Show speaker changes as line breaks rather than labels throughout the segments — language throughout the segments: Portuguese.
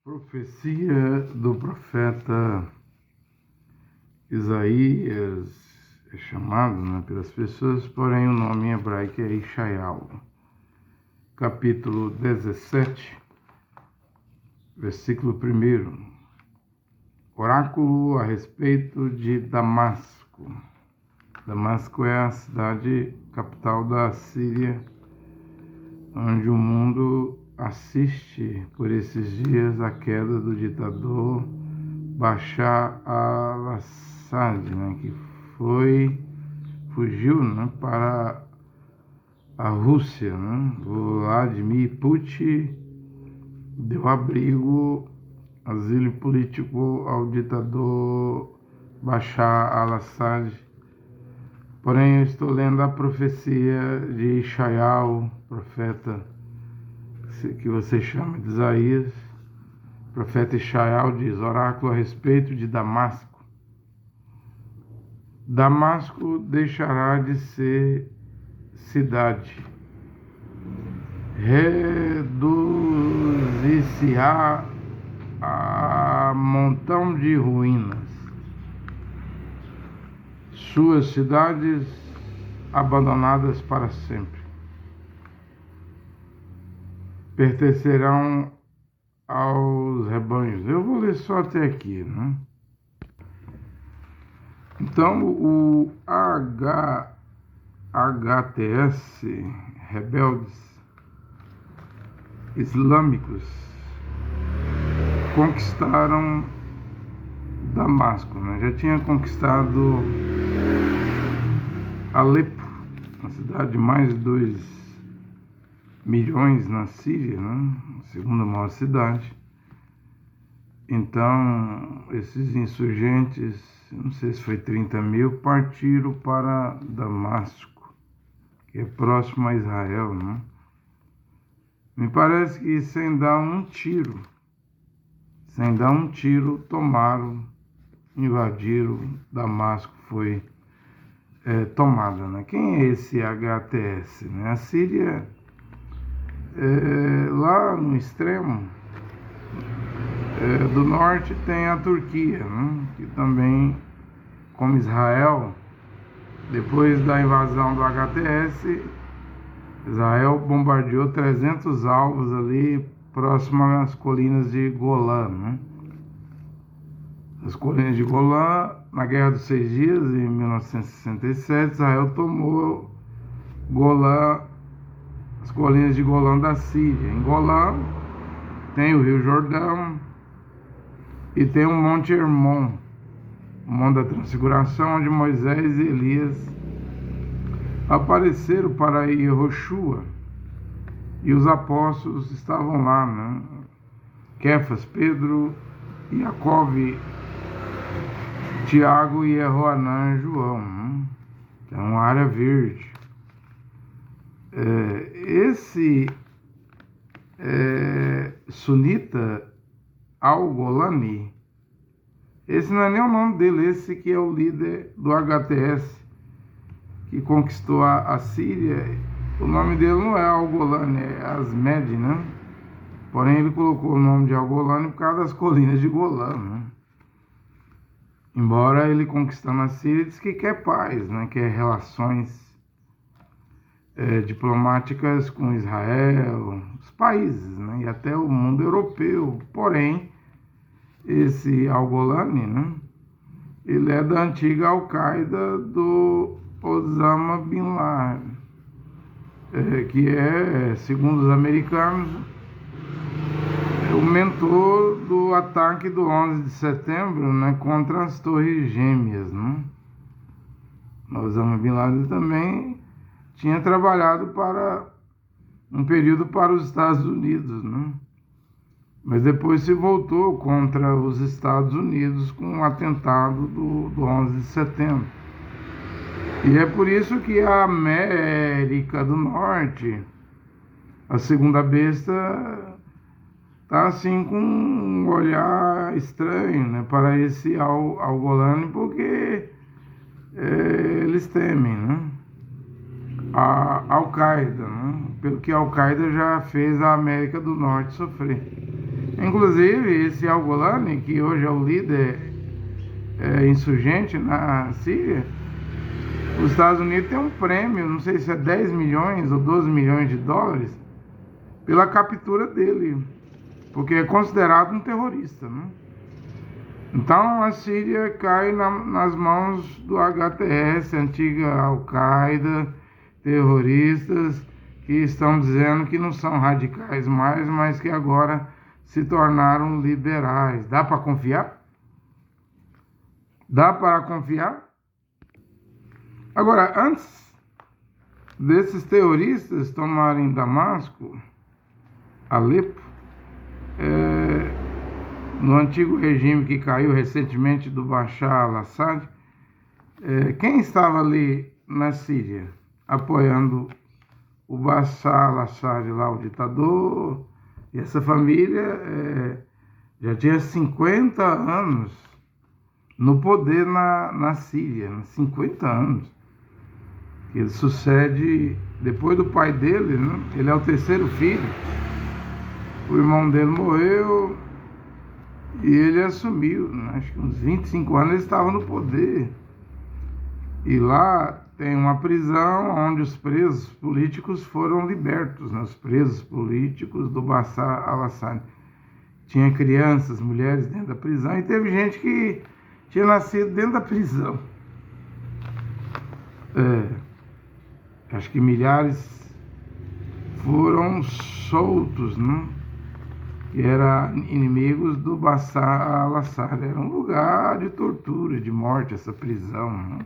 Profecia do profeta Isaías é chamado, pelas pessoas, porém o nome em hebraico é Ishayahu. Capítulo 17, versículo 1. Oráculo a respeito de Damasco. Damasco é a cidade capital da Síria, onde o mundo assiste por esses dias a queda do ditador Bashar al-Assad, que fugiu para a Rússia. Vladimir Putin deu asilo político ao ditador Bashar al-Assad. Porém, eu estou lendo a profecia de Ishayahu, profeta que você chama de Isaías. O profeta Ishayahu diz: oráculo a respeito de Damasco. Damasco deixará de ser cidade, reduzir-se-á a montão de ruínas. Suas cidades abandonadas para sempre pertencerão aos rebanhos. Eu vou ler só até aqui, Então, o HTS, rebeldes islâmicos, conquistaram Damasco, Já tinha conquistado Alepo, uma cidade de mais de 2 milhões na Síria, a segunda maior cidade. Então, esses insurgentes, não sei se foi 30 mil, partiram para Damasco, que é próximo a Israel, Me parece que sem dar um tiro, invadiram Damasco, foi tomada, Quem é esse HTS? A Síria, lá no extremo do norte, tem a Turquia, que também, como Israel, depois da invasão do HTS, Israel bombardeou 300 alvos ali próximo às colinas de Golã, As colinas de Golã, na Guerra dos 6 Dias, em 1967, Israel tomou Golã, as colinas de Golã da Síria. Em Golã tem o Rio Jordão e tem o Monte Hermon, o Monte da Transfiguração, onde Moisés e Elias apareceram para Yehoshua, e os apóstolos estavam lá, Kefas, Pedro, Jacove, Tiago e Joanã, João, que é uma área verde. Esse sunita al-Golani, esse não é nem o nome dele, esse que é o líder do HTS, que conquistou a Síria. O nome dele não é al-Golani, é Asmed, Porém, ele colocou o nome de al-Golani por causa das colinas de Golã, Embora ele conquistando a Síria, diz que quer paz, quer relações diplomáticas com Israel, os países, e até o mundo europeu. Porém, esse al-Golani, ele é da antiga Al-Qaeda do Osama Bin Laden, que é, segundo os americanos, o mentor do ataque do 11 de setembro, contra as Torres Gêmeas, Osama Bin Laden também tinha trabalhado para um período para os Estados Unidos, Mas depois se voltou contra os Estados Unidos com o atentado do 11 de setembro. E é por isso que a América do Norte, a segunda besta, está assim com um olhar estranho, para esse al-Golani, porque eles temem, a Al-Qaeda, pelo que a Al-Qaeda já fez a América do Norte sofrer. Inclusive, esse Al-Golani, que hoje é o líder insurgente na Síria, os Estados Unidos têm um prêmio, não sei se é 10 milhões ou 12 milhões de dólares, pela captura dele, porque é considerado um terrorista, né? Então a Síria cai nas mãos do HTS, antiga Al-Qaeda, terroristas que estão dizendo que não são radicais mais, mas que agora se tornaram liberais. Dá para confiar? Dá para confiar? Agora, antes desses terroristas tomarem Damasco, Alepo, no antigo regime que caiu recentemente do Bashar al-Assad, quem estava ali na Síria apoiando o Bashar al-Assad lá, o ditador, e essa família já tinha 50 anos no poder na Síria, 50 anos. Ele sucede depois do pai dele, né? Ele é o terceiro filho. O irmão dele morreu e ele assumiu, né? Acho que uns 25 anos ele estava no poder. E lá tem uma prisão onde os presos políticos foram libertos, né? Os presos políticos do Bashar al-Assad. Tinha crianças, mulheres dentro da prisão e teve gente que tinha nascido dentro da prisão. Acho que milhares foram soltos, né? Que eram inimigos do Bashar al-Assad. Era um lugar de tortura, de morte, essa prisão, né?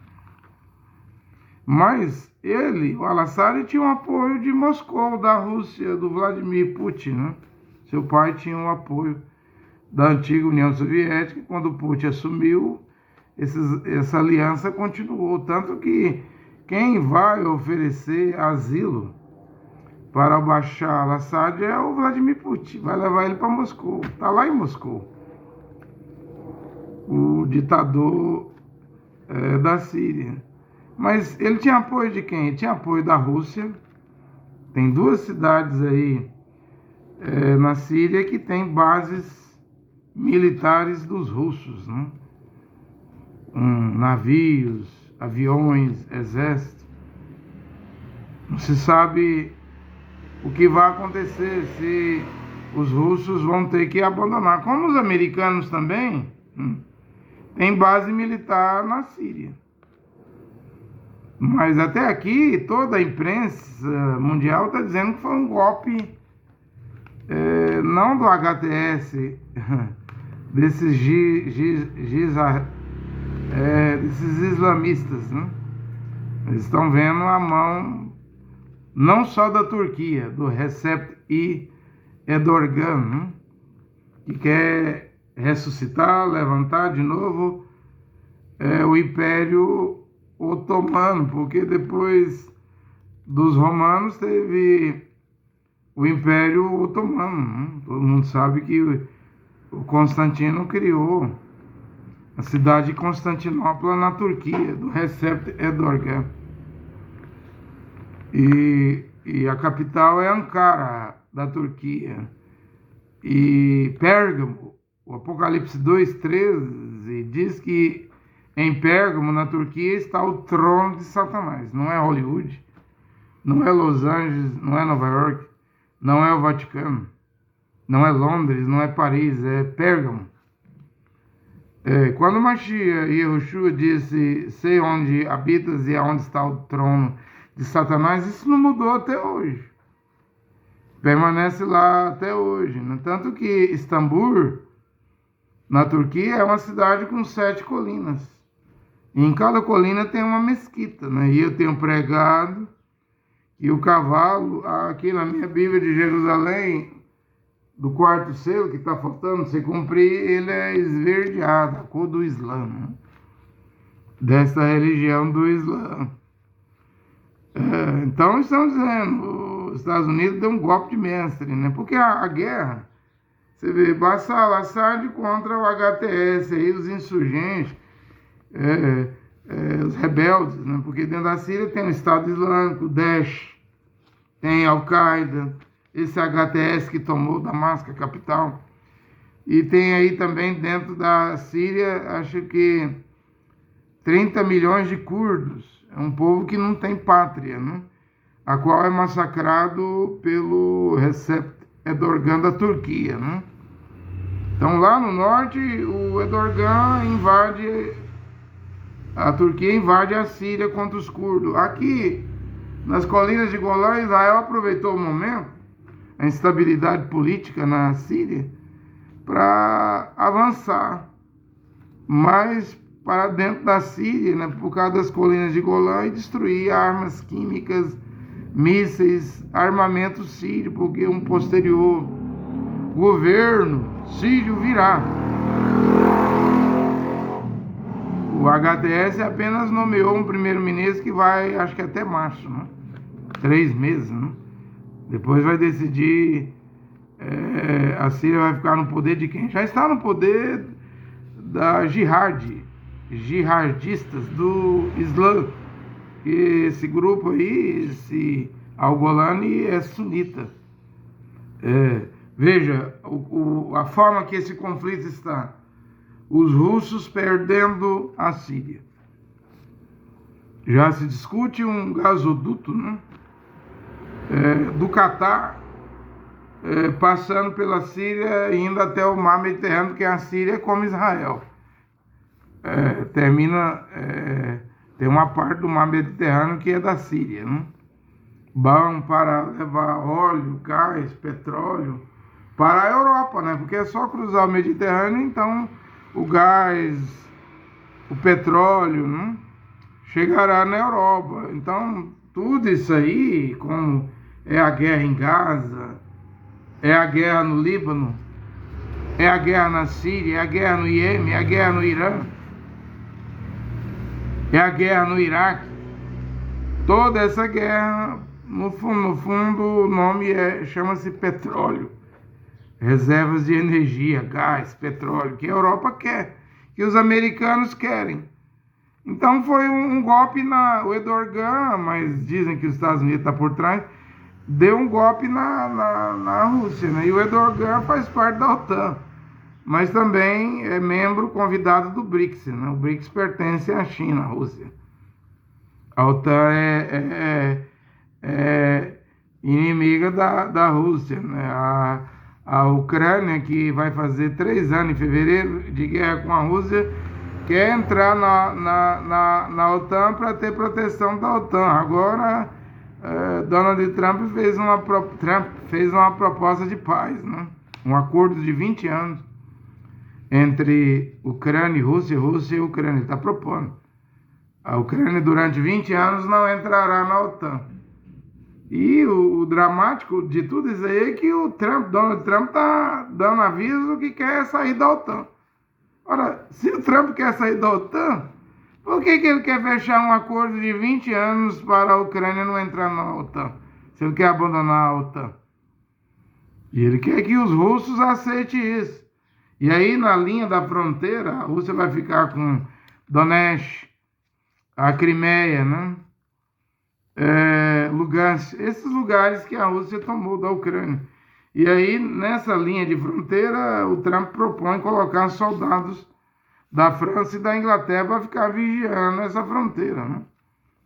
Mas ele, o al-Assad, tinha um apoio de Moscou, da Rússia, do Vladimir Putin, né? Seu pai tinha um apoio da antiga União Soviética. Quando Putin assumiu, essa aliança continuou. Tanto que quem vai oferecer asilo para o Bashar al-Assad é o Vladimir Putin. Vai levar ele para Moscou. Está lá em Moscou. O ditador da Síria. Mas ele tinha apoio de quem? Ele tinha apoio da Rússia. Tem duas cidades aí na Síria que tem bases militares dos russos, né? Navios, aviões, exército. Não se sabe o que vai acontecer, se os russos vão ter que abandonar. Como os americanos também têm base militar na Síria. Mas até aqui, toda a imprensa mundial está dizendo que foi um golpe, não do HTS, desses islamistas, né? Eles estão vendo a mão não só da Turquia, do Recep Erdogan, né? Que quer ressuscitar, levantar de novo o Império Otomano, porque depois dos romanos teve o Império Otomano, né? Todo mundo sabe que o Constantino criou a cidade de Constantinopla na Turquia, do Recep Erdogan. E a capital é Ankara, da Turquia. E Pérgamo, o Apocalipse 2:13, diz que em Pérgamo, na Turquia, está o trono de Satanás. Não é Hollywood, não é Los Angeles, não é Nova York, não é o Vaticano, não é Londres, não é Paris, é Pérgamo. Quando Mashiach e Yahushua disse, sei onde habitas e aonde está o trono de Satanás, isso não mudou até hoje. Permanece lá até hoje, né? Tanto que Istambul, na Turquia, é uma cidade com 7 colinas. E em cada colina tem uma mesquita, né? E eu tenho pregado que o cavalo, aqui na minha Bíblia de Jerusalém, do quarto selo, que está faltando se cumprir, ele é esverdeado, a cor do Islã, né? Dessa religião do Islã. Então, estão dizendo, os Estados Unidos deu um golpe de mestre, né? Porque a guerra, você vê, Bashar al-Assad contra o HTS, aí, os insurgentes, os rebeldes, né? Porque dentro da Síria tem o Estado Islâmico, o Daesh, tem Al-Qaeda, esse HTS que tomou Damasco, a capital. E tem aí também dentro da Síria, acho que 30 milhões de curdos. É um povo que não tem pátria, né? A qual é massacrado pelo Recep Erdogan da Turquia, né? Então lá no norte, o Erdogan invade, a Turquia invade a Síria contra os curdos. Aqui, nas colinas de Golã, Israel aproveitou o momento, a instabilidade política na Síria, para avançar mais para dentro da Síria, né, por causa das colinas de Golã, e destruir armas químicas, mísseis, armamento sírio, porque um posterior governo sírio virá. O HTS apenas nomeou um primeiro-ministro que vai, acho que até março, né? 3 meses, né? Depois vai decidir, a Síria vai ficar no poder de quem? Já está no poder da jihadistas do Islã, que esse grupo aí, esse Al-Golani é sunita. Veja a forma que esse conflito está. Os russos perdendo a Síria. Já se discute um gasoduto, né, do Catar, passando pela Síria, indo até o mar Mediterrâneo, que a Síria é como Israel. Tem uma parte do mar Mediterrâneo que é da Síria, né? Bom para levar óleo, gás, petróleo para a Europa, né? Porque é só cruzar o Mediterrâneo, então o gás, o petróleo, né, chegará na Europa. Então tudo isso aí, como é a guerra em Gaza, é a guerra no Líbano, é a guerra na Síria, é a guerra no Iêmen, é a guerra no Irã, é a guerra no Iraque. Toda essa guerra, no fundo o nome chama-se petróleo. Reservas de energia, gás, petróleo, que a Europa quer, que os americanos querem. Então foi um golpe o Erdogan, mas dizem que os Estados Unidos está por trás, deu um golpe na Rússia, né? E o Erdogan faz parte da OTAN, mas também é membro convidado do BRICS, né? O BRICS pertence à China, à Rússia. A OTAN é inimiga da Rússia, né? A Ucrânia, que vai fazer 3 anos em fevereiro de guerra com a Rússia, quer entrar na OTAN para ter proteção da OTAN. Agora, Donald Trump fez uma proposta de paz, né? Um acordo de 20 anos entre Ucrânia e Rússia, Rússia e Ucrânia. Ele está propondo. A Ucrânia, durante 20 anos, não entrará na OTAN. E o dramático de tudo isso aí é que Donald Trump está dando aviso que quer sair da OTAN. Ora, se o Trump quer sair da OTAN, por que ele quer fechar um acordo de 20 anos para a Ucrânia não entrar na OTAN? Se ele quer abandonar a OTAN. E ele quer que os russos aceitem isso. E aí, na linha da fronteira, a Rússia vai ficar com Donetsk, a Crimeia, né? Lugansk, esses lugares que a Rússia tomou da Ucrânia. E aí, nessa linha de fronteira, o Trump propõe colocar soldados da França e da Inglaterra para ficar vigiando essa fronteira, né?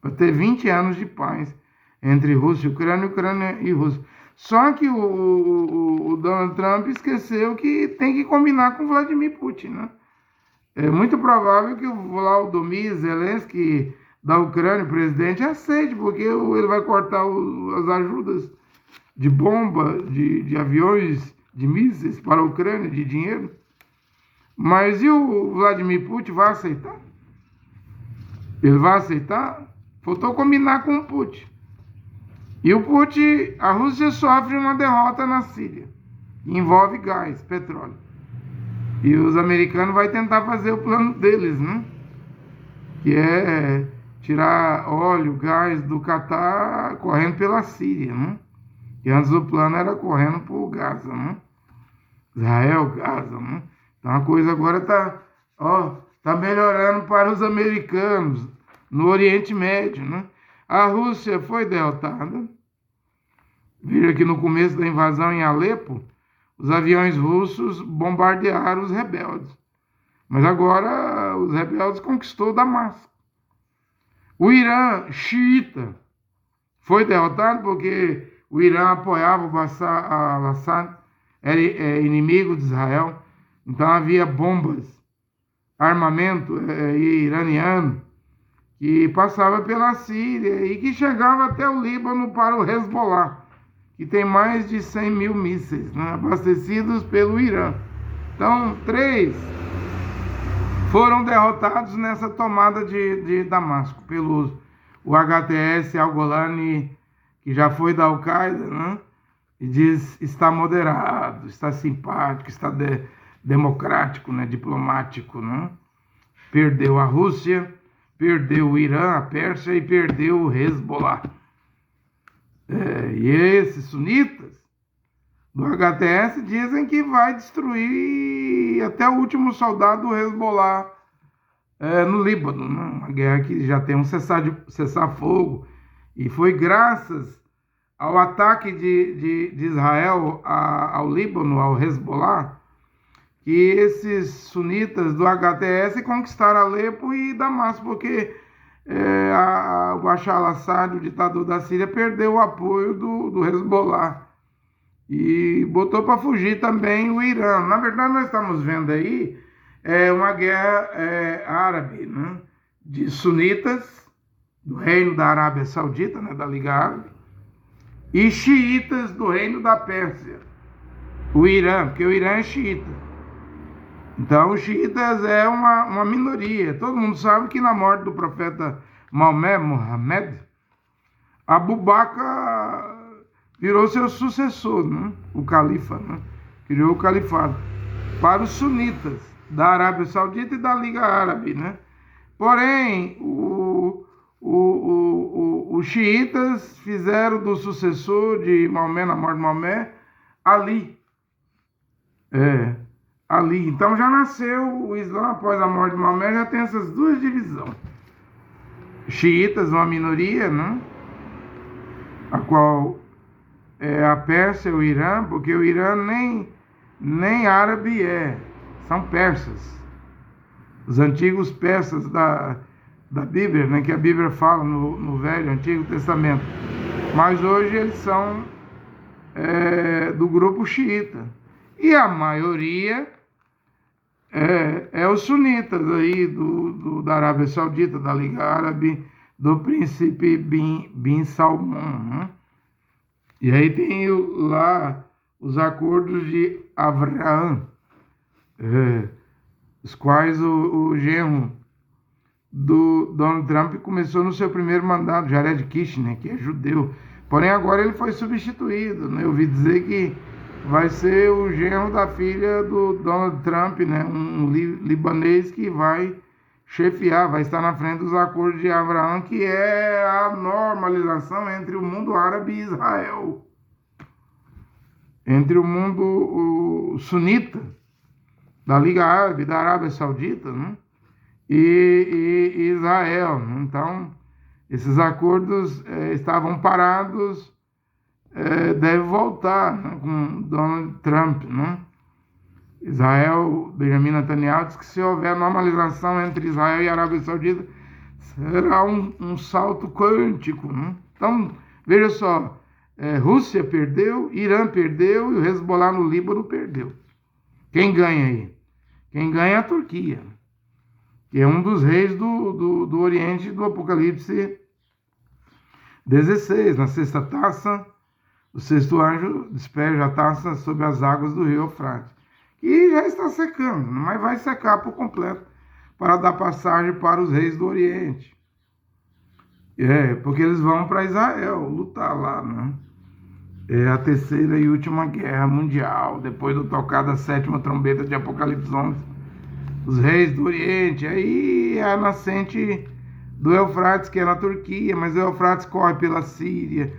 Para ter 20 anos de paz entre Rússia e Ucrânia, Ucrânia e Rússia. Só que o Donald Trump esqueceu que tem que combinar com Vladimir Putin, né? É muito provável que o Volodymyr Zelensky da Ucrânia, o presidente, aceite, porque ele vai cortar as ajudas de bomba, de aviões, de mísseis para a Ucrânia, de dinheiro. Mas e o Vladimir Putin vai aceitar? Ele vai aceitar? Faltou combinar com o Putin. E o Putin, a Rússia sofre uma derrota na Síria. Envolve gás, petróleo. E os americanos vão tentar fazer o plano deles, né? Que é tirar óleo, gás do Catar correndo pela Síria, né? E antes o plano era correndo por Gaza, né? Israel, Gaza, né? Então a coisa agora tá melhorando para os americanos no Oriente Médio, né? A Rússia foi derrotada. Veja que no começo da invasão em Alepo, os aviões russos bombardearam os rebeldes. Mas agora os rebeldes conquistou Damasco. O Irã xiita foi derrotado porque o Irã apoiava o Bashar al-Assad, era inimigo de Israel. Então havia bombas, armamento iraniano que passava pela Síria e que chegava até o Líbano para o Hezbollah, que tem mais de 100 mil mísseis, né, abastecidos pelo Irã. Então, 3 foram derrotados nessa tomada de Damasco, pelo o HTS Al-Golani, que já foi da Al-Qaeda, né, e diz está moderado, está simpático, está democrático, né, diplomático, né. Perdeu a Rússia, perdeu o Irã, a Pérsia e perdeu o Hezbollah. E esses sunitas do HTS dizem que vai destruir até o último soldado do Hezbollah no Líbano, né? Uma guerra que já tem um cessar-fogo. E foi graças ao ataque de Israel ao Líbano, ao Hezbollah, que esses sunitas do HTS conquistaram Alepo e Damasco, porque o Bashar al-Assad, o ditador da Síria, perdeu o apoio do Hezbollah e botou para fugir também o Irã. Na verdade, nós estamos vendo aí uma guerra árabe, né, de sunitas do reino da Arábia Saudita, né, da Liga Árabe, e xiitas do reino da Pérsia, o Irã, porque o Irã é xiita. Então, os xiitas é uma minoria. Todo mundo sabe que na morte do profeta Mohammed, Abu Bakr virou seu sucessor, né? O califa, né? Criou o califado para os sunitas da Arábia Saudita e da Liga Árabe, né? Porém, os xiitas fizeram do sucessor de Maomé, na morte de Maomé, Ali. Ali. Então já nasceu o Islã após a morte de Maomé, já tem essas duas divisões. Xiitas, uma minoria, né? A qual é a Pérsia e o Irã, porque o Irã nem árabe são persas. Os antigos persas da Bíblia, né? Que a Bíblia fala no Velho, Antigo Testamento. Mas hoje eles são do grupo xiita. E a maioria os sunitas aí da Arábia Saudita, da Liga Árabe, do príncipe Bin Salman, né? E aí tem lá os acordos de Abraham, os quais o genro do Donald Trump começou no seu primeiro mandato, Jared Kushner, que é judeu. Porém, agora ele foi substituído, né? Eu ouvi dizer que vai ser o genro da filha do Donald Trump, né? Um libanês que vai chefiar, vai estar na frente dos acordos de Abraham, que é a normalização entre o mundo árabe e Israel. Entre o mundo sunita, da Liga Árabe, da Arábia Saudita, né? E Israel. Então, esses acordos estavam parados, deve voltar, né, com Donald Trump, né? Israel, Benjamin Netanyahu, diz que se houver normalização entre Israel e Arábia Saudita, será um salto quântico, né? Então, veja só, Rússia perdeu, Irã perdeu e o Hezbollah no Líbano perdeu. Quem ganha aí? Quem ganha é a Turquia, que é um dos reis do Oriente do Apocalipse 16, na sexta taça. O sexto anjo despeja a taça sobre as águas do rio Eufrates, que já está secando, mas vai secar por completo para dar passagem para os reis do Oriente. Porque eles vão para Israel lutar lá, né? É a terceira e última guerra mundial, depois do tocar da sétima trombeta de Apocalipse 11. Os reis do Oriente, aí é a nascente do Eufrates, que é na Turquia, mas o Eufrates corre pela Síria,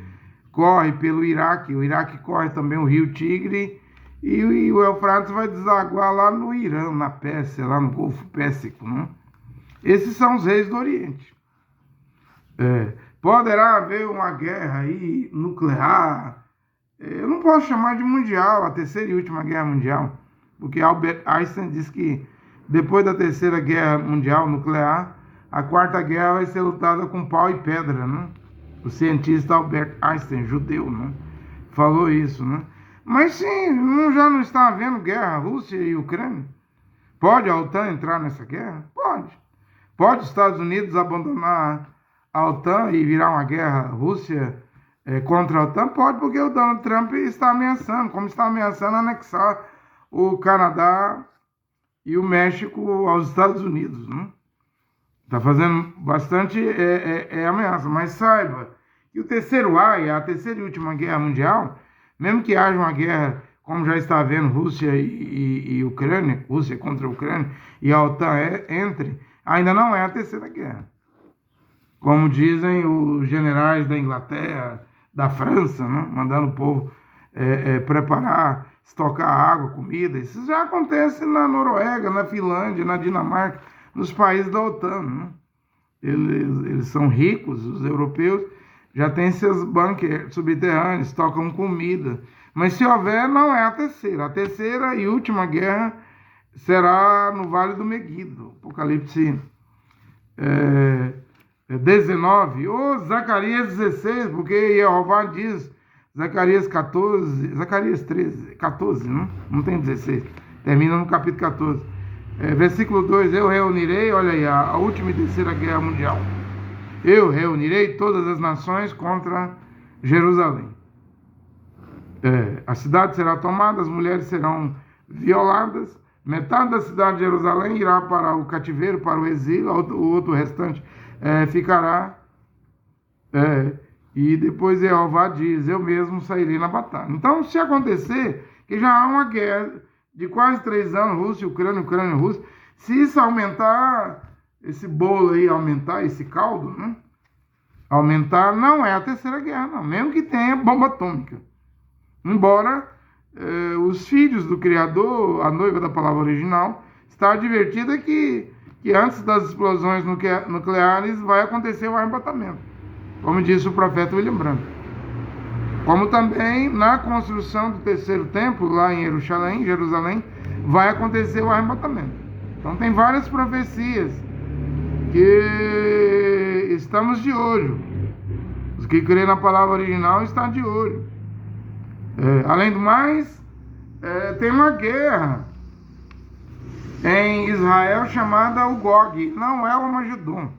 corre pelo Iraque, o Iraque corre também o rio Tigre, e o Eufrates vai desaguar lá no Irã, na Pérsia, lá no Golfo Pérsico, né? Esses são os reis do Oriente. Poderá haver uma guerra aí nuclear Eu não posso chamar de mundial, a terceira e última guerra mundial, porque Albert Einstein diz que depois da terceira guerra mundial nuclear, a quarta guerra vai ser lutada com pau e pedra, né? O cientista Albert Einstein, judeu, né? Falou isso, né? Mas sim, já não está havendo guerra Rússia e Ucrânia? Pode a OTAN entrar nessa guerra? Pode. Pode os Estados Unidos abandonar a OTAN e virar uma guerra Rússia contra a OTAN? Pode, porque o Donald Trump está ameaçando, como está ameaçando anexar o Canadá e o México aos Estados Unidos, né? Está fazendo bastante ameaça, mas saiba que o terceiro ai, a terceira e última guerra mundial, mesmo que haja uma guerra, como já está havendo Rússia e Ucrânia, Rússia contra a Ucrânia, e a OTAN entre, ainda não é a terceira guerra. Como dizem os generais da Inglaterra, da França, né, mandando o povo preparar, estocar água, comida. Isso já acontece na Noruega, na Finlândia, na Dinamarca, nos países da OTAN. Né? Eles são ricos, os europeus já têm seus bunkers subterrâneos, estocam comida. Mas se houver, não é a terceira. A terceira e última guerra será no Vale do Meguido, Apocalipse 19, ou Zacarias 16, porque Jeová diz, Zacarias 14, Zacarias 13, 14, não tem 16, termina no capítulo 14. Versículo 2, eu reunirei, olha aí, a última e terceira guerra mundial. Eu reunirei todas as nações contra Jerusalém. A cidade será tomada, as mulheres serão violadas, metade da cidade de Jerusalém irá para o cativeiro, para o exílio, o outro restante ficará. E depois Jeová diz, eu mesmo sairei na batalha. Então, se acontecer que já há uma guerra de quase 3 anos, Rússia, Ucrânia, Ucrânia, Rússia, se isso aumentar, esse bolo aí aumentar, esse caldo, né? Aumentar, não é a terceira guerra, não. Mesmo que tenha bomba atômica. Embora os filhos do Criador, a noiva da palavra original, está advertida que antes das explosões nucleares vai acontecer o arrebatamento, como disse o profeta William Branham. Como também na construção do terceiro templo, lá em Jerusalém, vai acontecer o arrebatamento. Então tem várias profecias que estamos de olho. Os que creem na palavra original estão de olho. Além do mais, tem uma guerra em Israel chamada o Gog, não é o Armagedon.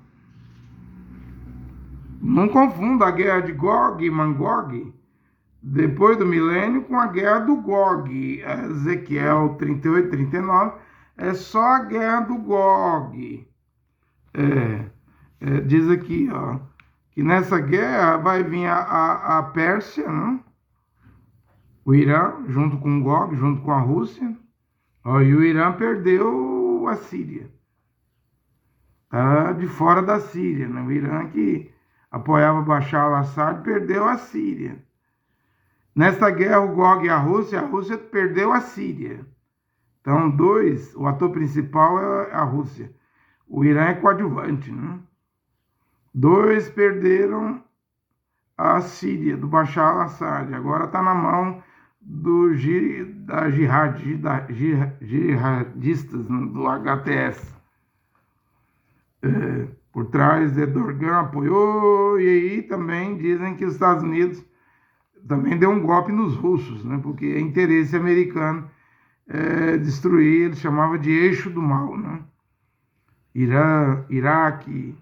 Não confunda a guerra de Gog e Magog, depois do milênio, com a guerra do Gog. Ezequiel 38, 39, é só a guerra do Gog. Diz aqui, ó, que nessa guerra vai vir a Pérsia, né? O Irã, junto com o Gog, junto com a Rússia. E o Irã perdeu a Síria. Está de fora da Síria, né? O Irã que apoiava Bashar al-Assad perdeu a Síria. Nesta guerra, o Gog e a Rússia perdeu a Síria. Então, o ator principal é a Rússia. O Irã é coadjuvante, né? 2 perderam a Síria, do Bashar al-Assad. Agora está na mão da jihadistas, né, do HTS. Por trás, Erdogan apoiou, e aí também dizem que os Estados Unidos também deu um golpe nos russos, né, porque é interesse americano destruir, ele chamava de eixo do mal, né? Irã, Iraque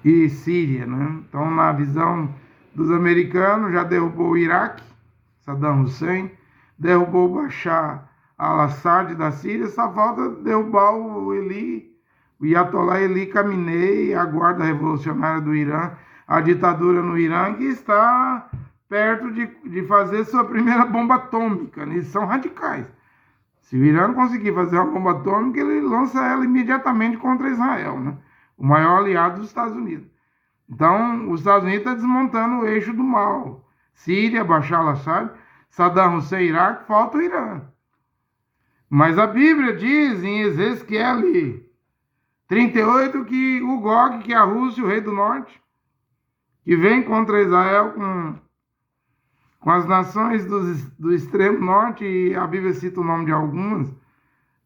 e Síria, né? Então, na visão dos americanos, já derrubou o Iraque, Saddam Hussein, derrubou o Bashar al-Assad da Síria, só falta derrubar o Ayatollah Ali Khamenei, a guarda revolucionária do Irã, a ditadura no Irã, que está perto de fazer sua primeira bomba atômica, né? Eles são radicais. Se o Irã conseguir fazer uma bomba atômica, ele lança ela imediatamente contra Israel, né? O maior aliado dos Estados Unidos. Então, os Estados Unidos estão desmontando o eixo do mal. Síria, Bashar al-Assad, Saddam Hussein, Iraque, falta o Irã. Mas a Bíblia diz em Ezequiel 38 que o Gog, que é a Rússia, o rei do norte, que vem contra Israel com as nações do extremo norte, e a Bíblia cita o nome de algumas,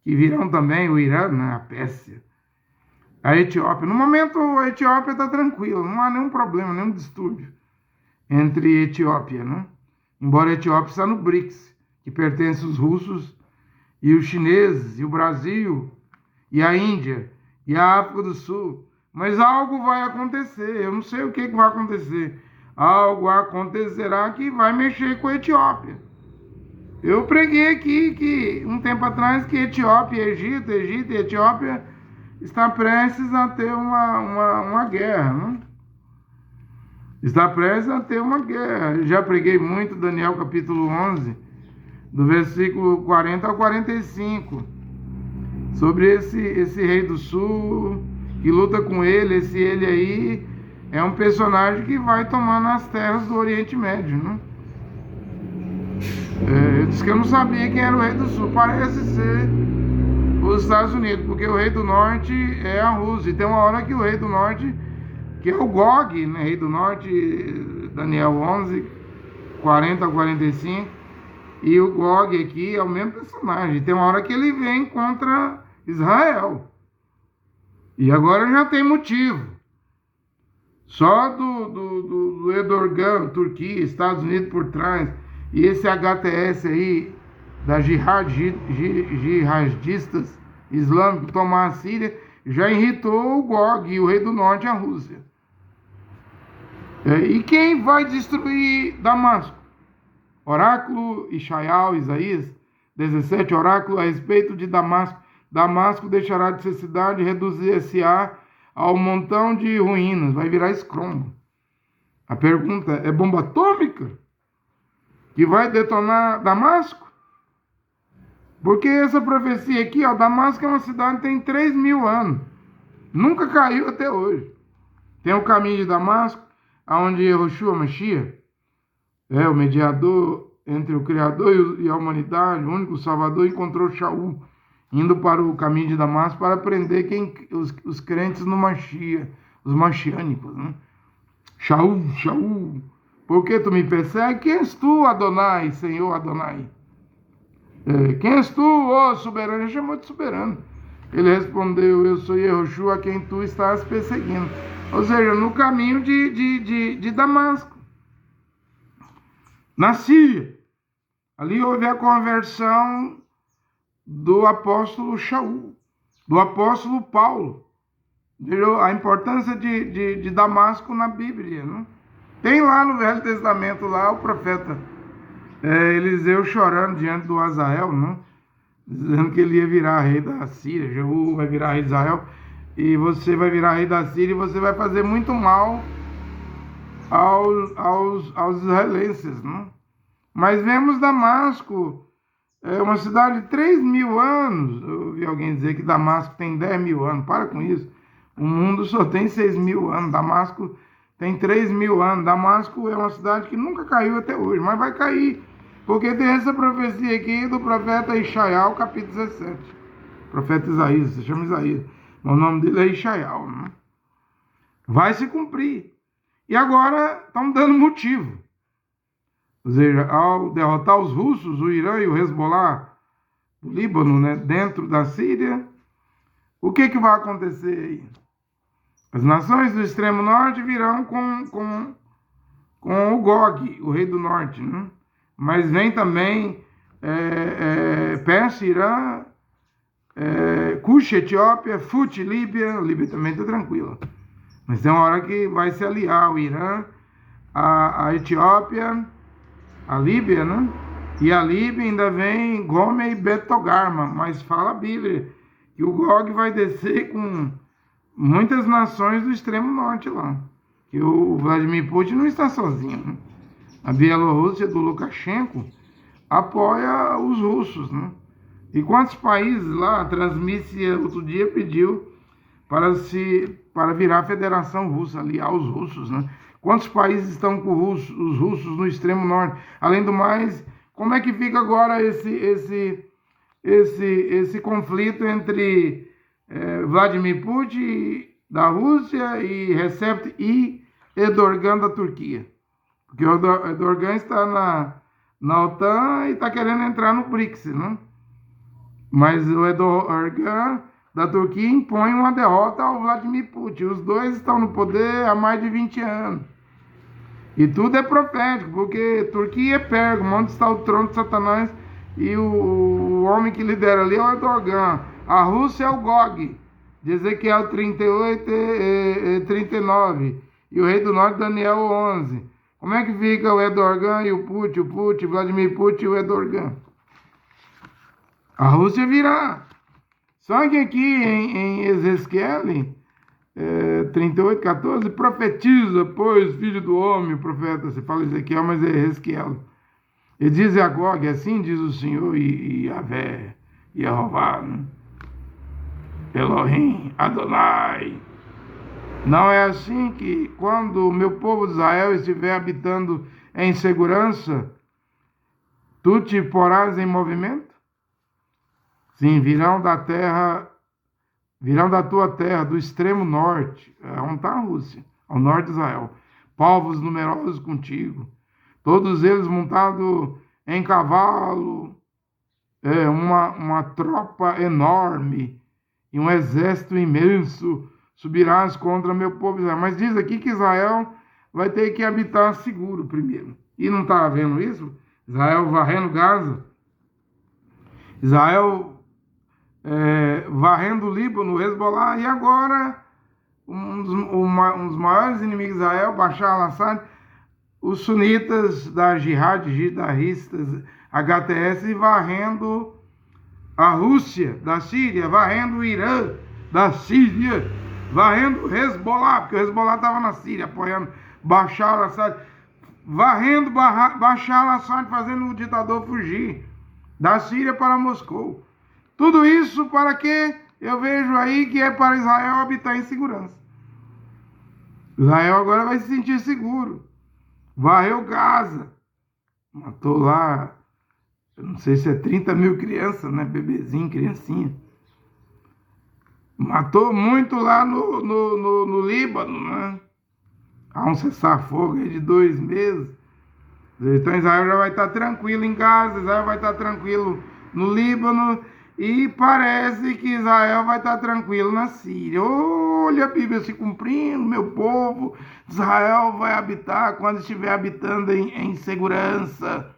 que virão também, o Irã, né, a Pérsia, a Etiópia. No momento, a Etiópia está tranquila, não há nenhum problema, nenhum distúrbio entre Etiópia, né? Embora a Etiópia está no BRICS, que pertence aos russos e os chineses, e o Brasil, e a Índia, e a África do Sul. Mas algo vai acontecer, eu não sei o que vai acontecer. Algo acontecerá que vai mexer com a Etiópia. Eu preguei aqui que um tempo atrás que Etiópia e Egito e Etiópia está prestes a ter uma guerra, né? Está prestes a ter uma guerra. Eu já preguei muito Daniel capítulo 11, do versículo 40 ao 45, sobre esse rei do sul que luta com ele. Esse ele aí é um personagem que vai tomando as terras do Oriente Médio, né? Eu disse que eu não sabia quem era o rei do sul. Parece ser os Estados Unidos, porque o rei do norte é a Rússia. E tem uma hora que o rei do norte, que é o Gog, né? Rei do norte, Daniel 11, 40 a 45. E o Gog aqui é o mesmo personagem. Tem uma hora que ele vem contra Israel. E agora já tem motivo. Só do Erdogan, Turquia, Estados Unidos por trás, e esse HTS aí, da jihadistas islâmicos tomar a Síria, já irritou o Gog e o rei do norte, a Rússia. E quem vai destruir Damasco? Oráculo Ishaial, Isaías 17, oráculo a respeito de Damasco. Damasco deixará de ser cidade e reduzir-se-á ao montão de ruínas, vai virar escromo. A pergunta é bomba atômica que vai detonar Damasco? Porque essa profecia aqui, ó, Damasco é uma cidade que tem 3.000 anos, nunca caiu até hoje. Tem o caminho de Damasco, onde Yehoshua Mashiach o mediador entre o Criador e a humanidade, o único Salvador, encontrou Shaul, indo para o caminho de Damasco para prender os crentes no Mashiach, os machiânicos, né? Shaul, Shaul, por que tu me persegues? Quem és tu, Adonai, Senhor Adonai? Quem és tu, ó soberano? Ele chamou de soberano. Ele respondeu, eu sou Yehoshua, a quem tu estás perseguindo. Ou seja, no caminho de Damasco, na Síria. Ali houve a conversão do apóstolo Shaul, do apóstolo Paulo. A importância de Damasco na Bíblia, né? Tem lá no Velho Testamento lá o profeta Eliseu chorando diante do Azael, né? Dizendo que ele ia virar rei da Síria. Jeú vai virar rei de Israel e você vai virar rei da Síria e você vai fazer muito mal aos israelenses, né? Mas vemos Damasco, uma cidade de 3.000 anos. Eu ouvi alguém dizer que Damasco tem 10.000 anos. Para com isso. O mundo só tem 6.000 anos. Damasco tem 3.000 anos. Damasco é uma cidade que nunca caiu até hoje, mas vai cair. Porque tem essa profecia aqui do profeta Ishaial, capítulo 17. Profeta Isaías, se chama Isaías. O nome dele é Ishaial, né? Vai se cumprir. E agora estão dando motivo. Ou seja, ao derrotar os russos, o Irã e o Hezbollah do Líbano, né, dentro da Síria, o que vai acontecer aí? As nações do extremo norte virão com o Gog, o rei do norte, né? Mas vem também Pérsia, Irã, Cush, Etiópia, Fut, Líbia. Líbia também está tranquila. Mas tem uma hora que vai se aliar o Irã, a Etiópia, a Líbia, né? E a Líbia ainda vem Gomer e Betogarma, mas fala a Bíblia que o Gog vai descer com muitas nações do extremo norte lá. Que o Vladimir Putin não está sozinho, né? A Bielorrússia do Lukashenko apoia os russos, né? E quantos países lá, a Transnistria outro dia pediu para virar a Federação Russa, aliar os russos, né? Quantos países estão com os russos no extremo norte? Além do mais, como é que fica agora esse conflito entre Vladimir Putin da Rússia e Recep Erdogan da Turquia? Porque o Erdogan está na OTAN e está querendo entrar no BRICS, né? Mas o Erdogan da Turquia impõe uma derrota ao Vladimir Putin. Os dois estão no poder há mais de 20 anos. E tudo é profético, porque Turquia é Pérgamo, onde está o trono de Satanás, e o homem que lidera ali é o Erdogan. A Rússia é o Gog, de Ezequiel 38 e 39, e o rei do norte Daniel 11. Como é que fica o Erdogan e o Putin, Vladimir Putin e o Erdogan? A Rússia virá. Só que aqui em Ezequiel 38, 14, profetiza, pois, filho do homem, o profeta, você fala Ezequiel, mas é Ezequiel. Ele diz a Gog, assim diz o Senhor e Yahvé, Jeová, né? Elohim, Adonai. Não é assim que quando o meu povo de Israel estiver habitando em segurança, tu te porás em movimento? Sim, virão da tua terra, do extremo norte, onde está a Rússia, ao norte de Israel, povos numerosos contigo, todos eles montados em cavalo, uma tropa enorme e um exército imenso subirás contra meu povo Israel. Mas diz aqui que Israel vai ter que habitar seguro primeiro. E não está vendo isso? Israel varrendo Gaza, Israel varrendo o Líbano, Hezbollah, e agora um dos maiores inimigos de Israel, Bashar al-Assad, os sunitas da Jihad, jihadistas, HTS, varrendo a Rússia da Síria, varrendo o Irã da Síria, varrendo o Hezbollah, porque o Hezbollah estava na Síria apoiando Bashar al-Assad, varrendo Bashar al-Assad, fazendo o ditador fugir da Síria para Moscou. Tudo isso para que eu vejo aí que é para Israel habitar em segurança. Israel agora vai se sentir seguro. Varreu Gaza. Matou lá, eu não sei se é 30 mil crianças, né? Bebezinho, criancinha. Matou muito lá no Líbano, né? Há um cessar-fogo aí de 2 meses. Então Israel já vai estar tranquilo em Gaza, Israel vai estar tranquilo no Líbano. E parece que Israel vai estar tranquilo na Síria. Olha a Bíblia se cumprindo, meu povo. Israel vai habitar quando estiver habitando em segurança.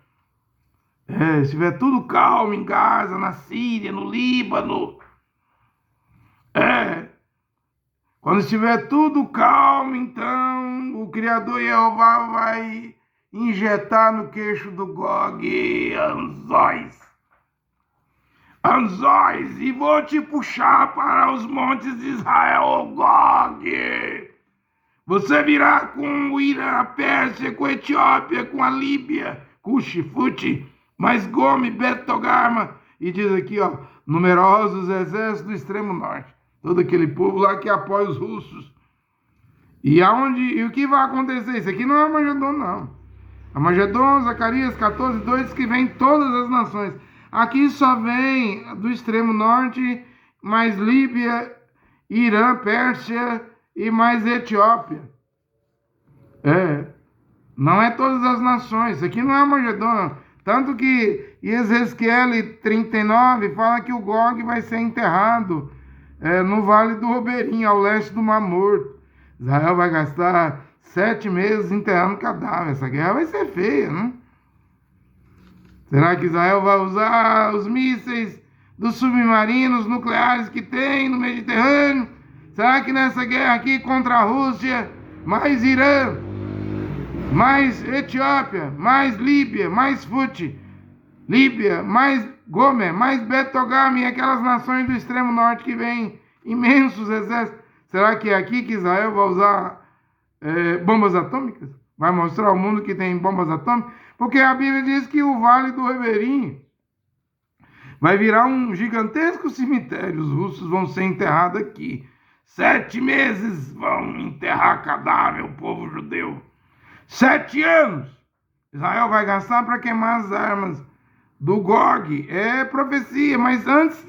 Estiver tudo calmo em Gaza, na Síria, no Líbano. Quando estiver tudo calmo, então o Criador Jeová vai injetar no queixo do Gog anzóis, e vou te puxar para os montes de Israel, Gog. Você virá com o Irã, a Pérsia, com a Etiópia, com a Líbia, Cuxi, Futi, mas Gome, Bet-Togarma, e diz aqui, ó, numerosos exércitos do extremo norte, todo aquele povo lá que apoia os russos. E o que vai acontecer? Isso aqui não é Armagedon, não. Armagedon, Zacarias 14, 2, que vem todas as nações. Aqui só vem do extremo norte, mais Líbia, Irã, Pérsia e mais Etiópia. Não é todas as nações. Isso aqui não é Armagedon. Tanto que Ezequiel 39 fala que o Gog vai ser enterrado no Vale do Roberim, ao leste do Mar Morto. Israel vai gastar 7 meses enterrando cadáver. Essa guerra vai ser feia, né? Será que Israel vai usar os mísseis dos submarinos nucleares que tem no Mediterrâneo? Será que nessa guerra aqui contra a Rússia, mais Irã, mais Etiópia, mais Líbia, mais Futi, Líbia, mais Gomer, mais Bet-Togarma e aquelas nações do extremo norte que vêm imensos exércitos, será que é aqui que Israel vai usar bombas atômicas? Vai mostrar ao mundo que tem bombas atômicas? Porque a Bíblia diz que o Vale do Roberim vai virar um gigantesco cemitério. Os russos vão ser enterrados aqui. 7 meses vão enterrar cadáver, o povo judeu. 7 anos Israel vai gastar para queimar as armas do Gog. É profecia, mas antes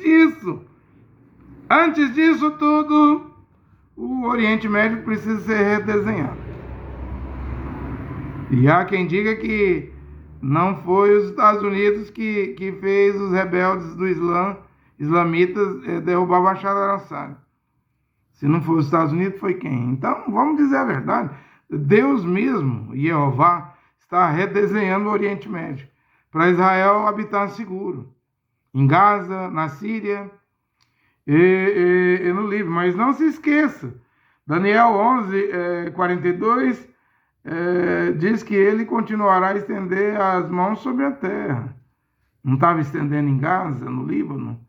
disso tudo, o Oriente Médio precisa ser redesenhado. E há quem diga que não foi os Estados Unidos que fez os rebeldes do Islã, islamitas, derrubar Bashar al-Assad. Se não foi os Estados Unidos, foi quem? Então, vamos dizer a verdade. Deus mesmo, Jeová, está redesenhando o Oriente Médio para Israel habitar seguro. Em Gaza, na Síria e no Líbano. Mas não se esqueça, Daniel 11, 42, diz que ele continuará a estender as mãos sobre a terra. Não estava estendendo em Gaza, no Líbano?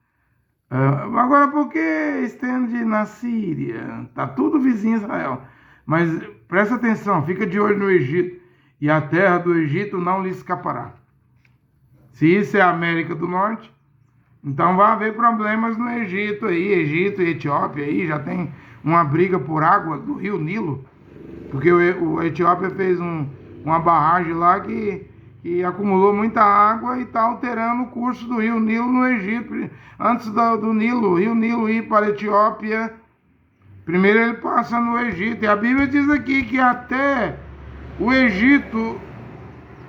Agora, por que estende na Síria? Está tudo vizinho a Israel. Mas presta atenção, fica de olho no Egito. E a terra do Egito não lhe escapará. Se isso é a América do Norte, então vai haver problemas no Egito aí. Egito e Etiópia aí já tem uma briga por água do rio Nilo. Porque o Etiópia fez uma barragem lá que acumulou muita água e está alterando o curso do rio Nilo no Egito. Antes do rio Nilo ir para a Etiópia, primeiro ele passa no Egito. E a Bíblia diz aqui que até o Egito,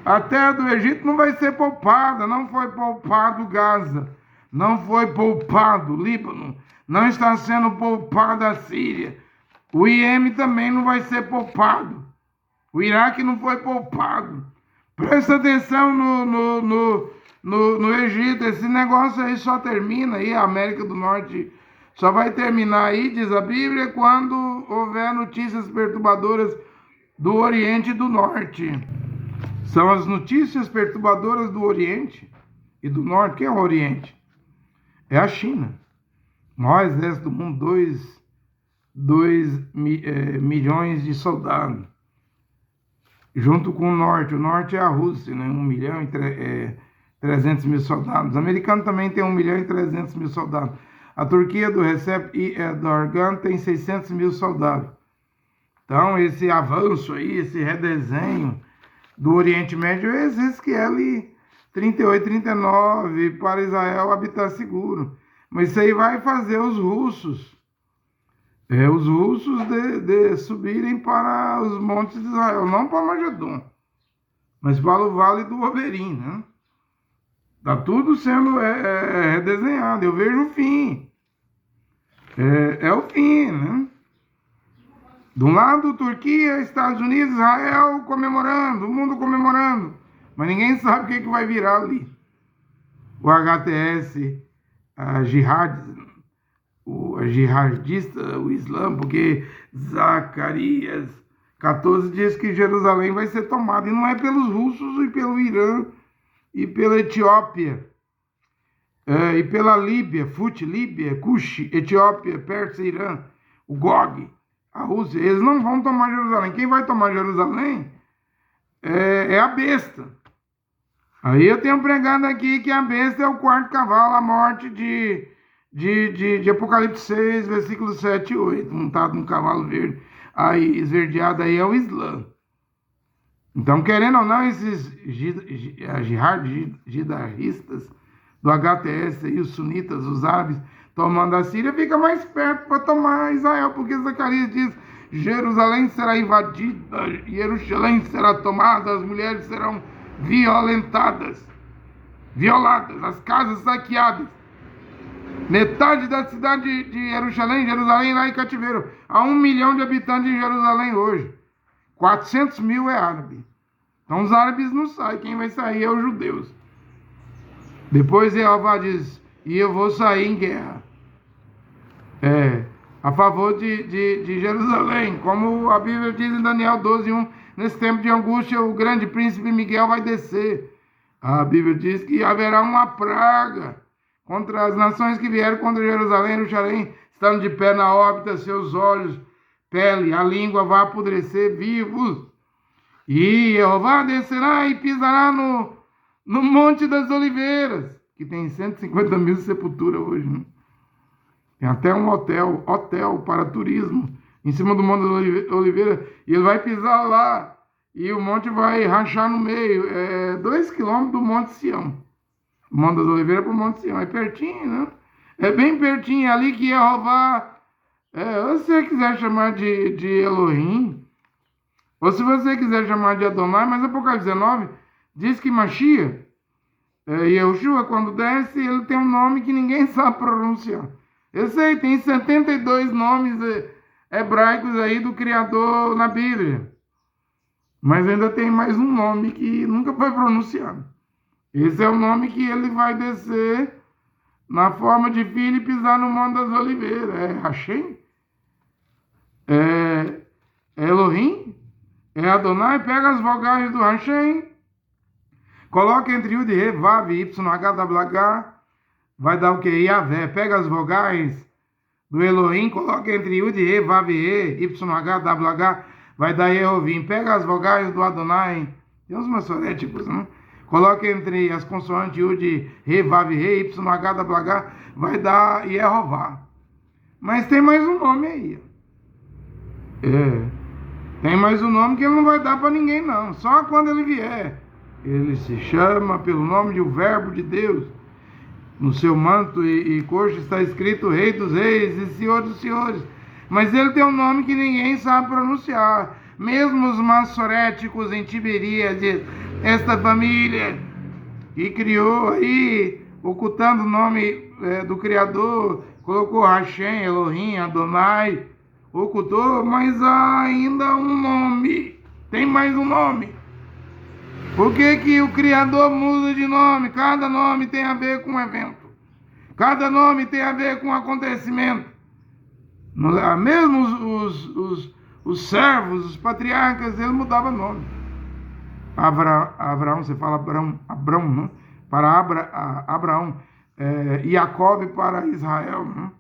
a terra do Egito não vai ser poupada. Não foi poupado Gaza, não foi poupado Líbano, não está sendo poupada a Síria. O Iêmen também não vai ser poupado. O Iraque não foi poupado. Presta atenção no Egito. Esse negócio aí só termina aí, a América do Norte só vai terminar aí, diz a Bíblia, quando houver notícias perturbadoras do Oriente e do Norte. São as notícias perturbadoras do Oriente e do Norte. Quem é o Oriente? É a China. O maior exército do mundo, 2 milhões de soldados. Junto com o Norte. O Norte é a Rússia, né? 1 milhão e 300 mil soldados. Os americanos também tem 1 milhão e 300 mil soldados. A Turquia do Recep Erdogan tem 600 mil soldados. Então, esse avanço aí, esse redesenho do Oriente Médio é Ezequiel 38, 39, para Israel habitar seguro. Mas isso aí vai fazer os russos de subirem para os montes de Israel, não para Magedon, mas para o Vale do Oberim, né? Está tudo sendo redesenhado. Eu vejo o fim. É o fim, né? De um lado, Turquia, Estados Unidos, Israel comemorando, o mundo comemorando. Mas ninguém sabe o que vai virar ali. O HTS, a jihadista, o Islã, porque Zacarias 14 diz que Jerusalém vai ser tomada. E não é pelos russos e pelo Irã e pela Etiópia. E pela Líbia, Líbia, Cush, Etiópia, Pérsia, Irã, o Gog, a Rússia. Eles não vão tomar Jerusalém. Quem vai tomar Jerusalém é a besta. Aí eu tenho pregado aqui que a besta é o quarto cavalo, a morte de Apocalipse 6, versículos 7 e 8, montado num cavalo verde. Aí, esverdeado aí é o Islã. Então, querendo ou não, esses jihadistas do HTS e os sunitas, os árabes, tomando a Síria, fica mais perto para tomar Israel, porque Zacarias diz: Jerusalém será invadida, Jerusalém será tomada, as mulheres serão violadas, as casas saqueadas. Metade da cidade de Jerusalém lá em cativeiro. Há 1 milhão de habitantes em Jerusalém hoje. 400 mil é árabe. Então os árabes não saem, quem vai sair é os judeus. Depois Jeová diz: e eu vou sair em guerra. A favor de Jerusalém, como a Bíblia diz em Daniel 12:1, nesse tempo de angústia o grande príncipe Miguel vai descer. A Bíblia diz que haverá uma praga contra as nações que vieram contra Jerusalém, estando de pé na órbita, seus olhos, pele, a língua vai apodrecer vivos. E Jeová descerá e pisará no Monte das Oliveiras, que tem 150 mil sepulturas hoje, né? Tem até um hotel para turismo, em cima do Monte das Oliveiras, e ele vai pisar lá, e o monte vai rachar no meio, 2 quilômetros do Monte Sião. Monte das Oliveiras para o Monte Sião, é pertinho, né? É bem pertinho, é ali que Jeová, se você quiser chamar de Elohim, Ou se você quiser chamar de Adonai, mas Apocalipse 19 diz que Mashiach, Yahushua, quando desce, ele tem um nome que ninguém sabe pronunciar. Eu sei, tem 72 nomes hebraicos aí do Criador na Bíblia. Mas ainda tem mais um nome que nunca foi pronunciado. Esse é o nome que ele vai descer na forma de filho e pisar no Monte das Oliveiras. É Hashem? É Elohim? É Adonai? Pega as vogais do Hashem, coloca entre Yud, Re, Vav, Y, H, W, H, vai dar o que? Yahvé. Pega as vogais do Elohim, coloca entre Yud, Re, Vav, E, Y, H, W, H, vai dar Yehovim. Pega as vogais do Adonai, tem uns maçoréticos, né? Coloca entre as consoantes Yud, Re, Vav, Re, Y, H, W, H, vai dar Yehová. Mas tem mais um nome aí. Tem mais um nome que ele não vai dar para ninguém, não. Só quando ele vier. Ele se chama pelo nome do Verbo de Deus. No seu manto e coxa está escrito Rei dos Reis e Senhor dos Senhores. Mas ele tem um nome que ninguém sabe pronunciar. Mesmo os maçoréticos em Tiberíades, esta família que criou aí, ocultando o nome do Criador, colocou Hashem, Elohim, Adonai, ocultou, mas há ainda um nome. Tem mais um nome. Por que o Criador muda de nome? Cada nome tem a ver com um evento. Cada nome tem a ver com um acontecimento. Mesmo os servos, os patriarcas, ele mudava nome. Abraão, você fala Abrão, né? Para Abraão. Jacob para Israel, né?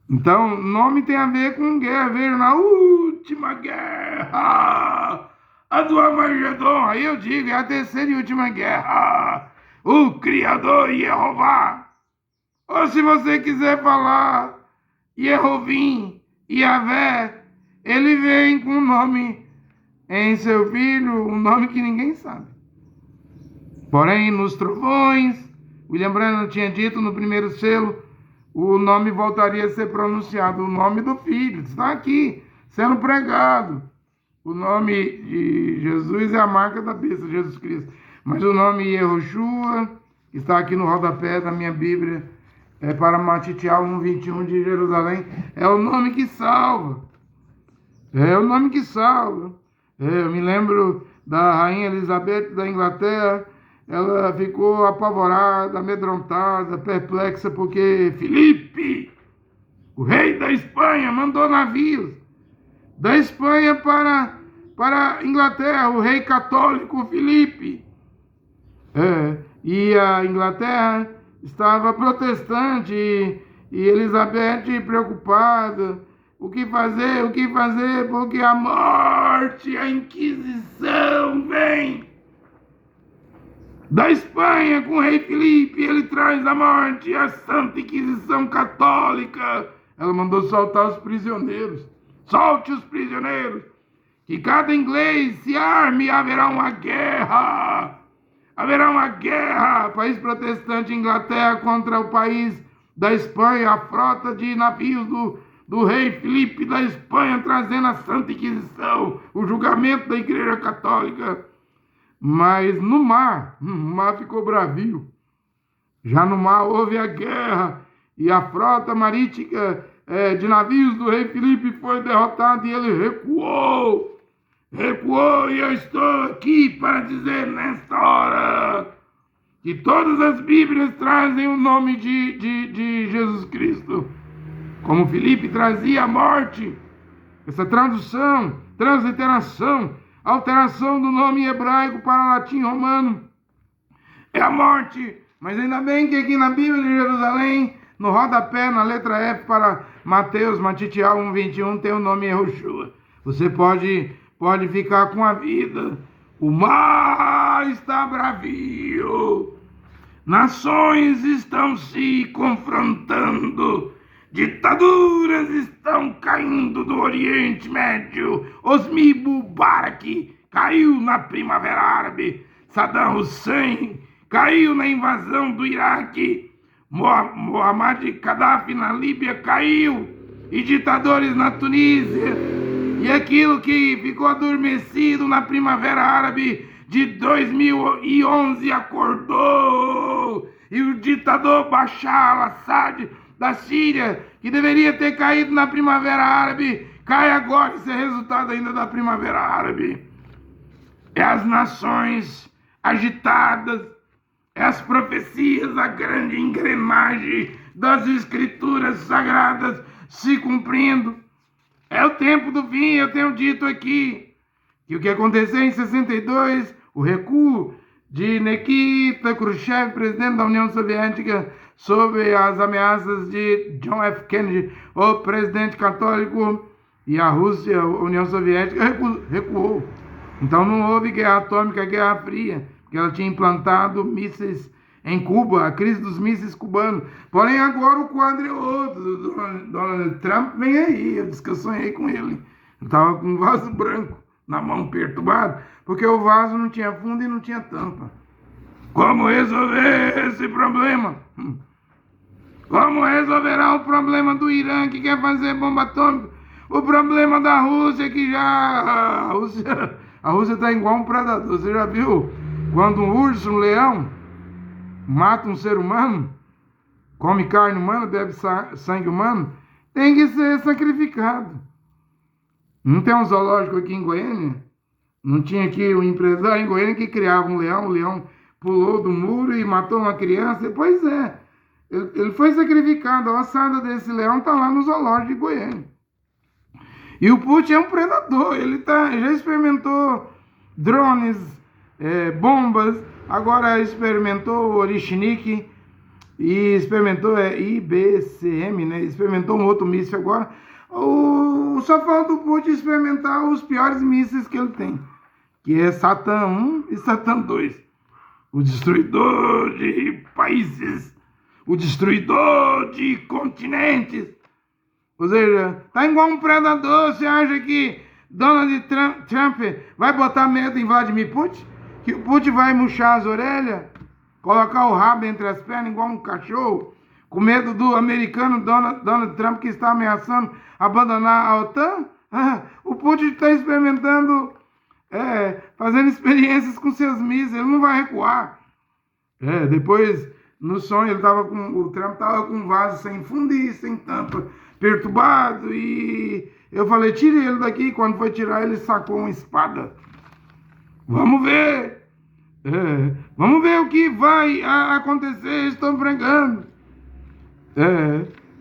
Então, nome tem a ver com guerra. Veja na última guerra, a do Armagedon. Aí eu digo, é a terceira e última guerra. O Criador Yehová. Ou se você quiser falar Yehovim, Yahvé, ele vem com um nome em seu filho, um nome que ninguém sabe. Porém, nos trovões, William Branham tinha dito no primeiro selo, o nome voltaria a ser pronunciado, o nome do Filho, está aqui, sendo pregado. O nome de Jesus é a marca da besta, Jesus Cristo. Mas o nome Yehoshua, que está aqui no rodapé da minha Bíblia, é para Matitial 1:21 de Jerusalém, é o nome que salva. É o nome que salva. Eu me lembro da Rainha Elizabeth da Inglaterra. Ela ficou apavorada, amedrontada, perplexa, porque Filipe, o rei da Espanha, mandou navios da Espanha para a Inglaterra, o rei católico Filipe. E a Inglaterra estava protestante e Elizabeth preocupada. O que fazer? Porque a morte, a Inquisição vem da Espanha com o rei Filipe, ele traz a morte, a Santa Inquisição Católica. Ela mandou soltar os prisioneiros. Solte os prisioneiros, que cada inglês se arme, haverá uma guerra. Haverá uma guerra, país protestante, Inglaterra contra o país da Espanha, a frota de navios do rei Filipe da Espanha, trazendo a Santa Inquisição, o julgamento da Igreja Católica. Mas no mar ficou bravio. Já no mar houve a guerra e a frota marítima de navios do rei Filipe foi derrotada e ele recuou. E eu estou aqui para dizer nesta hora que todas as Bíblias trazem o nome de Jesus Cristo. Como Filipe trazia a morte, essa tradução, transliteração, alteração do nome hebraico para latim romano é a morte. Mas ainda bem que aqui na Bíblia de Jerusalém, no rodapé, na letra F para Mateus, Matitial 1:21, tem o nome Yehoshua. Você pode ficar com a vida. O mar está bravio. Nações estão se confrontando. Ditaduras estão caindo do Oriente Médio. Osni Mubarak caiu na Primavera Árabe. Saddam Hussein caiu na invasão do Iraque. Muammar Gaddafi na Líbia caiu. E ditadores na Tunísia E aquilo que ficou adormecido na Primavera Árabe de 2011 acordou. E o ditador Bashar al-Assad da Síria, que deveria ter caído na Primavera Árabe, cai agora. Isso é resultado ainda da Primavera Árabe. É as nações agitadas, é as profecias, a grande engrenagem das escrituras sagradas se cumprindo. É o tempo do fim. Eu tenho dito aqui que o que aconteceu em 62, o recuo de Nikita Khrushchev, presidente da União Soviética, sob as ameaças de John F. Kennedy, o presidente católico, e a Rússia, a União Soviética, recuou. Então não houve guerra atômica, guerra fria, porque ela tinha implantado mísseis em Cuba, a crise dos mísseis cubanos. Porém, agora o quadro é outro. Donald Trump vem aí. Eu disse que eu sonhei com ele. Eu estava com um vaso branco na mão, perturbado, porque o vaso não tinha fundo e não tinha tampa. Como resolver esse problema? Como resolverá o problema do Irã, que quer fazer bomba atômica? O problema da Rússia, que já... A Rússia está igual um predador. Você já viu quando um urso, um leão, mata um ser humano, come carne humana, bebe sangue humano? Tem que ser sacrificado. Não tem um zoológico aqui em Goiânia? Não tinha aqui um empresário em Goiânia que criava um leão? O leão pulou do muro e matou uma criança? Pois é, ele foi sacrificado. A ossada desse leão está lá no zoológico de Goiânia. E o Putin é um predador. Ele já experimentou drones, bombas, agora experimentou o Orishnik e experimentou IBCM, né? Experimentou um outro míssil agora. Só falta o Putin experimentar os piores mísseis que ele tem, que é Satan 1 e Satan 2. O destruidor de países, o destruidor de continentes. Ou seja, tá igual um predador. Você acha que Donald Trump vai botar medo em Vladimir Putin? Que o Putin vai murchar as orelhas? Colocar o rabo entre as pernas igual um cachorro? Com medo do americano Donald Trump, que está ameaçando abandonar a OTAN? O Putin está experimentando, fazendo experiências com seus mísseis. Ele não vai recuar. Depois, no sonho, o Trump estava com um vaso sem fundo e sem tampa, perturbado, e eu falei, tire ele daqui. Quando foi tirar, ele sacou uma espada. Vamos ver. Vamos ver o que vai acontecer. Estou pregando.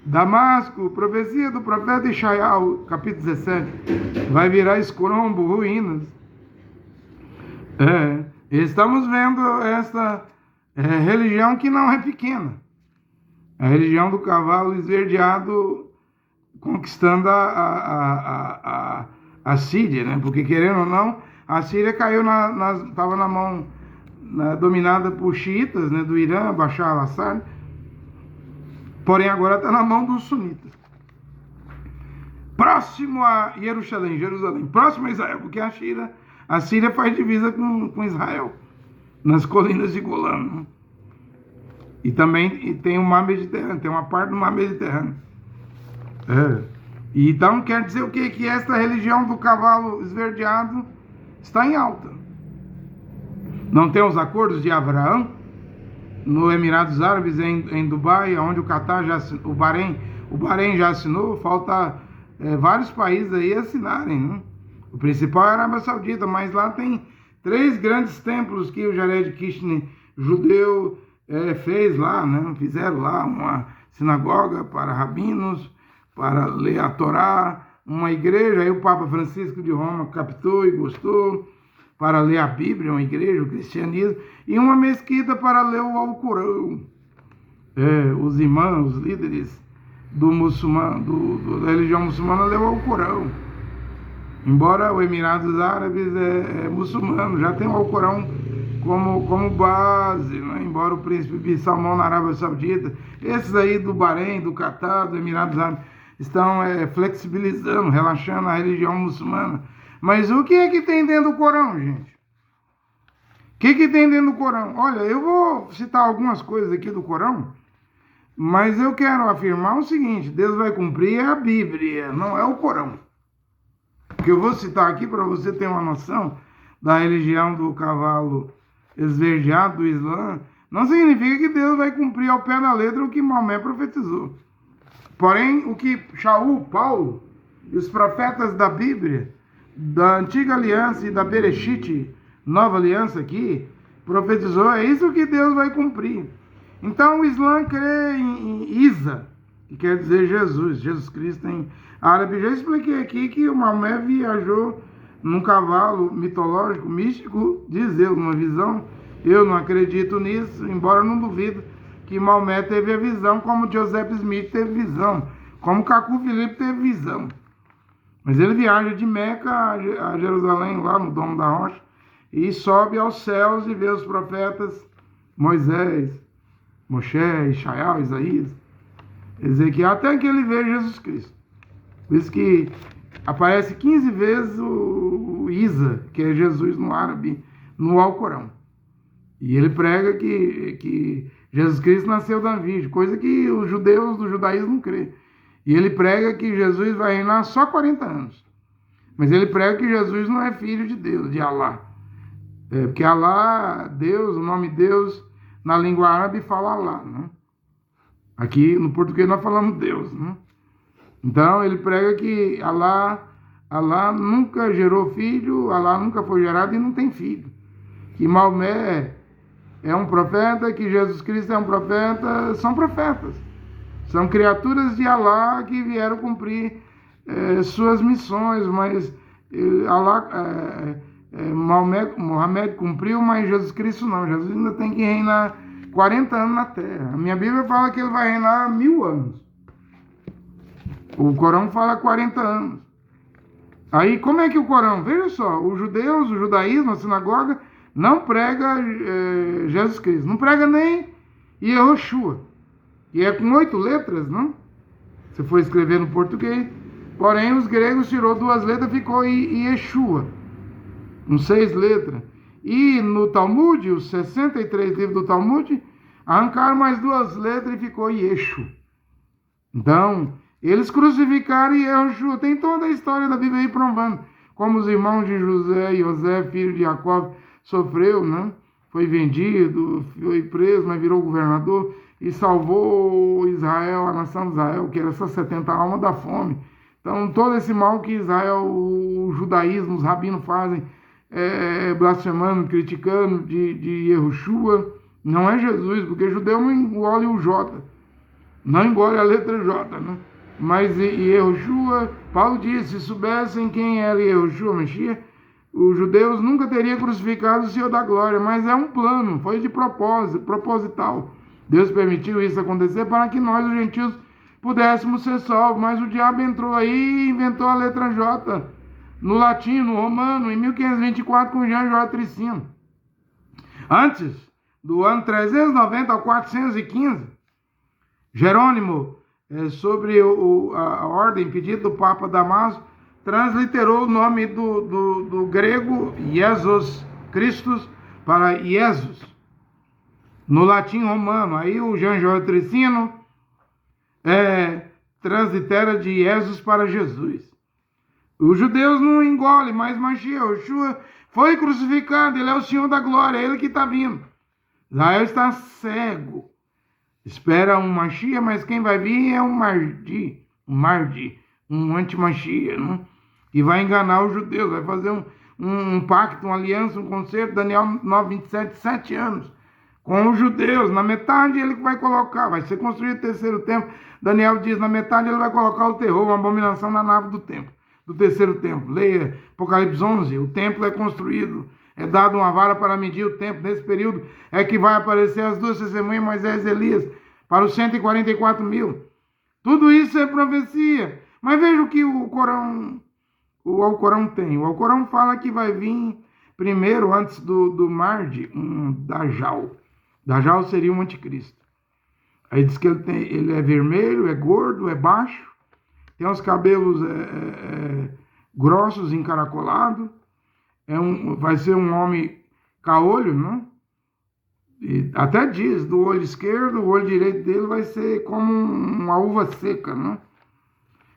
Damasco, profecia do profeta Ishaiah, capítulo 17. Vai virar escrombo, ruínas. Estamos vendo essa religião que não é pequena. A religião do cavalo esverdeado conquistando a Síria, né? Porque, querendo ou não, a Síria caiu estava na mão, dominada por xiitas, né, do Irã, Bashar al-Assad. Porém, agora está na mão dos sunitas. Próximo a Jerusalém, próximo a Israel, porque a Síria faz divisa com Israel, nas colinas de Golã, né? E também tem o mar Mediterrâneo, tem uma parte do mar Mediterrâneo. Então quer dizer o quê? Que esta religião do cavalo esverdeado está em alta. Não tem os acordos de Abraão no Emirados Árabes, em Dubai, onde o Catar o Bahrein já assinou. Falta vários países aí assinarem, né? O principal é a Arábia Saudita, mas lá tem 3 grandes templos que o Jared Kushner, judeu, fez lá, né? Fizeram lá uma sinagoga para rabinos, para ler a Torá, uma igreja. Aí o Papa Francisco de Roma captou e gostou, para ler a Bíblia, uma igreja, o cristianismo, e uma mesquita para ler o Alcorão. Os imãs, os líderes da religião muçulmana leu o Alcorão. Embora o Emirados Árabes é muçulmano, já tem o Alcorão como base, né? Embora o príncipe bin Salmão na Arábia Saudita, esses aí do Bahrein, do Catar, do Emirados Árabes, estão flexibilizando, relaxando a religião muçulmana. Mas o que é que tem dentro do Corão, gente? O que tem dentro do Corão? Olha, eu vou citar algumas coisas aqui do Corão, mas eu quero afirmar o seguinte: Deus vai cumprir a Bíblia, não é o Corão. que eu vou citar aqui para você ter uma noção da religião do cavalo esverdeado do Islã, não significa que Deus vai cumprir ao pé da letra o que Maomé profetizou. Porém, o que Shaul, Paulo e os profetas da Bíblia, da Antiga Aliança e da Bereshit, Nova Aliança aqui, profetizou, é isso que Deus vai cumprir. Então o Islã crê em Isa, que quer dizer Jesus Cristo em árabe. Já expliquei aqui que o Maomé viajou num cavalo mitológico, místico, diz ele, numa visão. Eu não acredito nisso, embora não duvido que Maomé teve a visão, como Joseph Smith teve visão, como Cacu Filipe teve visão. Mas ele viaja de Meca a Jerusalém, lá no Domo da Rocha, e sobe aos céus e vê os profetas Moisés, Moshe, Ishaiah, Isaías, Ezequiel, até que ele vê Jesus Cristo. Por isso que aparece 15 vezes o Isa, que é Jesus no árabe, no Alcorão. E ele prega que Jesus Cristo nasceu da Virgem, coisa que os judeus do judaísmo não crêem. E ele prega que Jesus vai reinar só 40 anos. Mas ele prega que Jesus não é filho de Deus, de Alá. Porque Alá, Deus, o nome Deus, na língua árabe fala Alá, né? Aqui no português nós falamos Deus, né? Então ele prega que Alá nunca gerou filho, Alá nunca foi gerado e não tem filho. Que Maomé é um profeta, que Jesus Cristo é um profeta, são profetas. São criaturas de Alá que vieram cumprir suas missões, mas Mohamed cumpriu, mas Jesus Cristo não. Jesus ainda tem que reinar 40 anos na Terra. A minha Bíblia fala que ele vai reinar 1000 anos. O Corão fala 40 anos. Aí, como é que o Corão? Veja só, os judeus, o judaísmo, a sinagoga, não prega Jesus Cristo. Não prega nem Yehoshua. E é com 8 letras, não? Se for escrever no português. Porém, os gregos tirou 2 letras, ficou Yeshua. Com 6 letras. E no Talmud, os 63 livros do Talmud, arrancaram mais 2 letras e ficou Yeshu. Então, eles crucificaram Yehoshua. Tem toda a história da Bíblia aí provando. Como os irmãos de José, filho de Jacó, sofreu, né? Foi vendido, foi preso, mas virou governador e salvou Israel, a nação de Israel, que era só 70 almas da fome. Então, todo esse mal que Israel, o judaísmo, os rabinos fazem, blasfemando, criticando de Yehoshua, não é Jesus, porque judeu não engole o J, não engole a letra J, né? Mas Yehoshua, Paulo disse, se soubessem quem era Yehoshua, Messias, os judeus nunca teriam crucificado o Senhor da Glória, mas é um plano, foi de propósito, proposital. Deus permitiu isso acontecer para que nós, os gentios, pudéssemos ser salvos, mas o diabo entrou aí e inventou a letra J, no latim, no romano, em 1524, com Jean J. Tricino. Antes do ano 390 ao 415, Jerônimo, sobre a ordem pedida do Papa Damaso, transliterou o nome do grego Jesus Christus para Jesus, no latim romano. Aí o Jean J. Tricino translitera de Jesus para Jesus. Os judeus não engolem, mas Yeshua foi crucificado, ele é o Senhor da Glória, é ele que está vindo. Israel está cego, espera um Mashiach, mas quem vai vir é um Mardi, um anti-Mashiach, né? Que vai enganar os judeus, vai fazer um pacto, uma aliança, um concerto, Daniel 9:27, 7 anos, com os judeus. Na metade ele vai colocar, vai ser construído o terceiro templo. Daniel diz, na metade ele vai colocar o terror, uma abominação na nave do templo, do terceiro templo. Leia Apocalipse 11, o templo é construído, é dado uma vara para medir o tempo. Nesse período é que vai aparecer as 2 testemunhas, Moisés e Elias, para os 144 mil. Tudo isso é profecia. Mas veja o que o Alcorão tem. O Alcorão fala que vai vir primeiro, antes do Mardi, um Dajjal. Dajjal seria um anticristo. Aí diz que ele é vermelho, é gordo, é baixo, tem os cabelos grossos, encaracolados, vai ser um homem caolho, né? E até diz, do olho esquerdo, o olho direito dele vai ser como uma uva seca, né?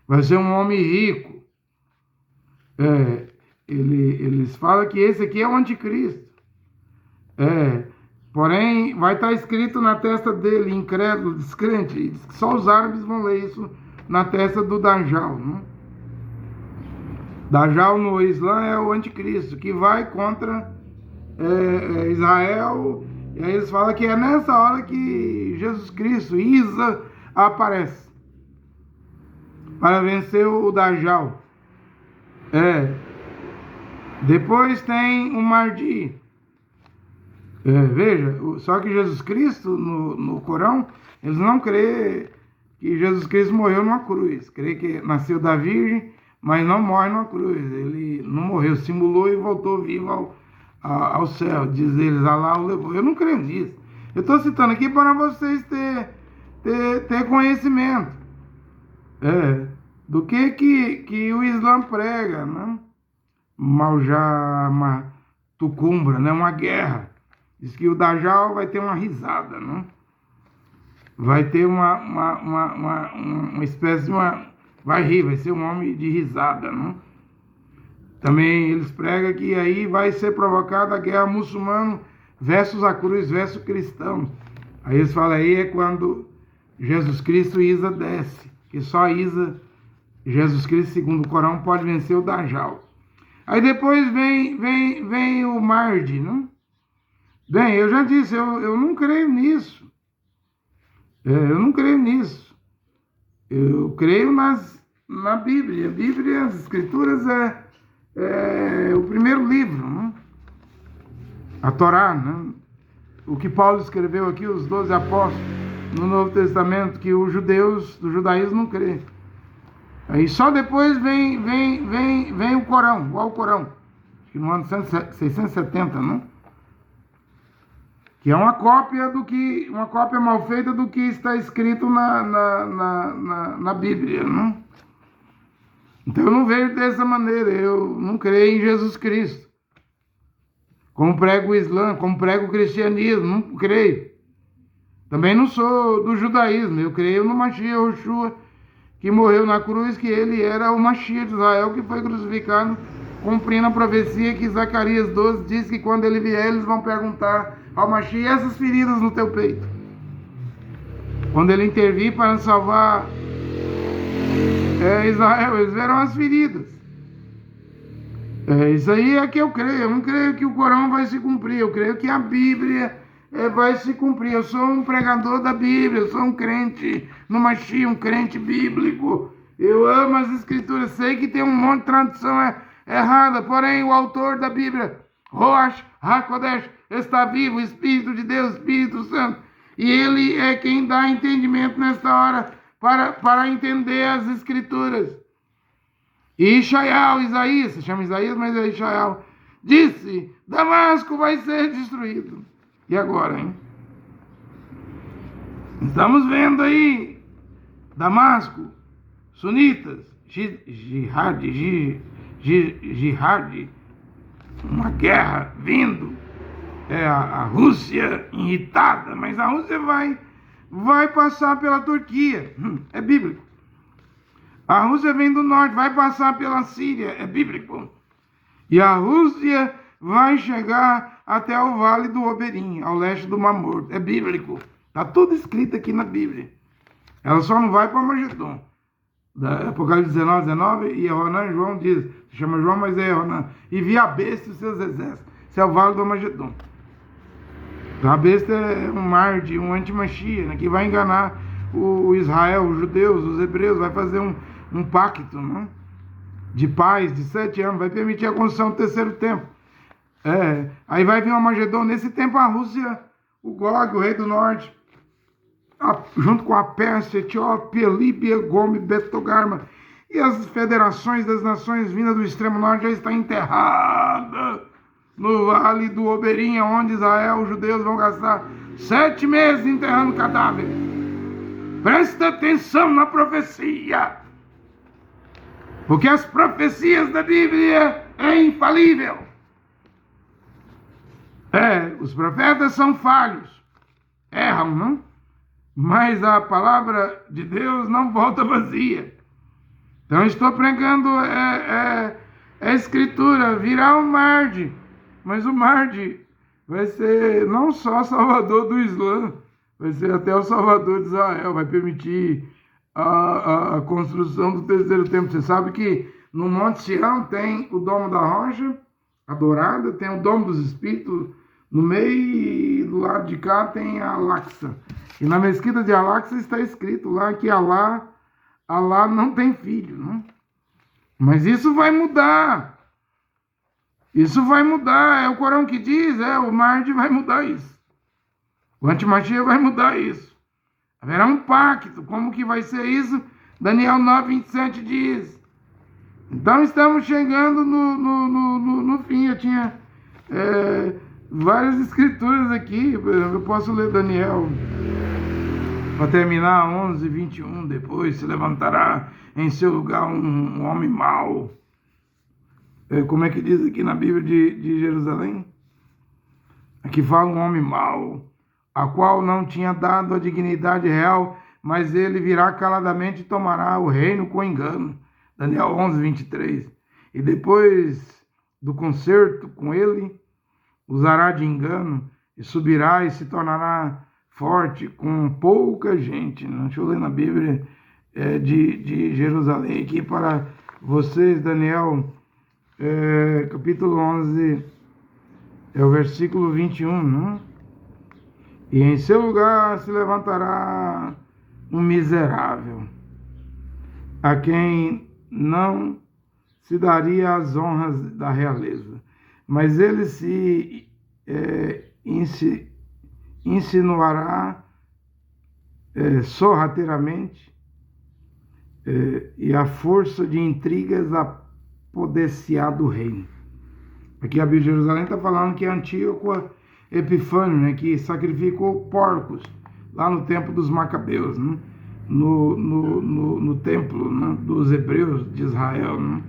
Vai ser um homem rico. É, eles falam que esse aqui é o anticristo. Porém, vai estar escrito na testa dele, incrédulo, descrente. Só os árabes vão ler isso na testa do Dajjal. Né? Dajjal no Islã é o anticristo, que vai contra Israel. E aí eles falam que é nessa hora que Jesus Cristo, Isa, aparece para vencer o Dajjal. Depois tem o Mahdi. Veja, só que Jesus Cristo, no Corão, eles não creem que Jesus Cristo morreu numa cruz. Crê que nasceu da Virgem, mas não morre numa cruz. Ele não morreu, simulou e voltou vivo ao céu. Diz eles, Alá o levou. Eu não creio nisso. Eu estou citando aqui para vocês ter conhecimento do que o Islã prega, né? Maujá Tucumbra, né? Uma guerra. Diz que o Dajjal vai ter uma risada, né? Vai ter uma espécie de vai rir, vai ser um homem de risada, né? Também eles pregam que aí vai ser provocada a guerra muçulmano versus a cruz, versus cristão. Aí eles falam aí é quando Jesus Cristo e Isa desce, que só Isa, Jesus Cristo, segundo o Corão, pode vencer o Dajjal. Aí depois vem o Mahdi, né? Bem, eu já disse, eu não creio nisso. Eu não creio nisso. Eu creio na Bíblia. A Bíblia, as Escrituras, é o primeiro livro, né? A Torá, né? O que Paulo escreveu aqui, os 12 apóstolos, no Novo Testamento, que os judeus do judaísmo não creem. Aí só depois vem o Corão, o Alcorão, que no ano 670, né? Que é uma cópia mal feita do que está escrito na Bíblia, né? Então eu não vejo dessa maneira, eu não creio em Jesus Cristo. Como prego o Islã, como prego o cristianismo, não creio. Também não sou do judaísmo, eu creio no Mashiach Yoshua, que morreu na cruz, que ele era o Mashiach de Israel, que foi crucificado, cumprindo a profecia que Zacarias 12 diz que quando ele vier, eles vão perguntar ao Mashiach, essas feridas no teu peito? Quando ele intervir para salvar Israel, eles verão as feridas. Isso aí é que eu creio. Eu não creio que o Corão vai se cumprir. Eu creio que a Bíblia vai se cumprir. Eu sou um pregador da Bíblia. Eu sou um crente no Mashiach, um crente bíblico. Eu amo as Escrituras. Sei que tem um monte de tradução errada. Porém, o autor da Bíblia, Rosh HaKodesh, está vivo, o Espírito de Deus, Espírito Santo. E ele é quem dá entendimento nesta hora para entender as Escrituras. E Isaías, se chama Isaías, mas é Ishaial, disse, Damasco vai ser destruído. E agora, hein? Estamos vendo aí, Damasco, sunitas, jihad, uma guerra vindo, a Rússia irritada, mas a Rússia vai passar pela Turquia, é bíblico. A Rússia vem do norte, vai passar pela Síria, é bíblico. E a Rússia vai chegar até o Vale do Oberim, ao leste do Mar Morto, é bíblico. Está tudo escrito aqui na Bíblia. Ela só não vai para Magedon. Apocalipse 19, e Ronan, João diz, se chama João, mas é Ronan. E vi a besta e os seus exércitos. Esse é o Vale do Magedon. A besta é um Mahdi, um anti-Mashiach, né, que vai enganar o Israel, os judeus, os hebreus, vai fazer um pacto, né, de paz de 7 anos, vai permitir a construção do terceiro templo. Aí vai vir o Magedon. Nesse tempo a Rússia, o Gog, o rei do norte, junto com a Pérsia, Etiópia, Líbia, Gome, Betogarma e as federações das nações vindas do extremo norte já está enterrada no Vale do Oberim, onde Israel, os judeus vão gastar 7 meses enterrando cadáveres. Presta atenção na profecia, porque as profecias da Bíblia é infalível. Os profetas são falhos, erram, não? Mas a palavra de Deus não volta vazia. Então estou pregando É a escritura, virá o Mahdi, mas o Mahdi vai ser não só salvador do Islã, vai ser até o salvador de Israel, vai permitir a construção do terceiro templo. Você sabe que no Monte Sião tem o Domo da Rocha, adorada, tem o Domo dos Espíritos, no meio e do lado de cá tem a Al-Aqsa. E na mesquita de Al-Aqsa está escrito lá que Alá não tem filho, né? Mas isso vai mudar. Isso vai mudar. É o Corão que diz, o Mahdi vai mudar isso. O Antimachia vai mudar isso. Haverá um pacto. Como que vai ser isso? Daniel 9:27 diz. Então estamos chegando no fim. Eu tinha várias escrituras aqui. Eu posso ler Daniel para terminar 11:21. Depois se levantará em seu lugar um homem mau. Como é que diz aqui na Bíblia de Jerusalém? Aqui fala um homem mau, a qual não tinha dado a dignidade real, mas ele virá caladamente e tomará o reino com engano. Daniel 11:23. E depois do concerto com ele, usará de engano e subirá e se tornará forte com pouca gente. Deixa eu ler na Bíblia de Jerusalém aqui para vocês, Daniel, capítulo 11, o versículo 21, não? E em seu lugar se levantará um miserável, a quem não se daria as honras da realeza, mas ele se insinuará sorrateiramente e a força de intrigas apoder-se-á do reino. Aqui a Bíblia de Jerusalém está falando que é Antíoco Epifânio, né, que sacrificou porcos lá no tempo dos Macabeus, né, no templo, né, dos hebreus de Israel. Né.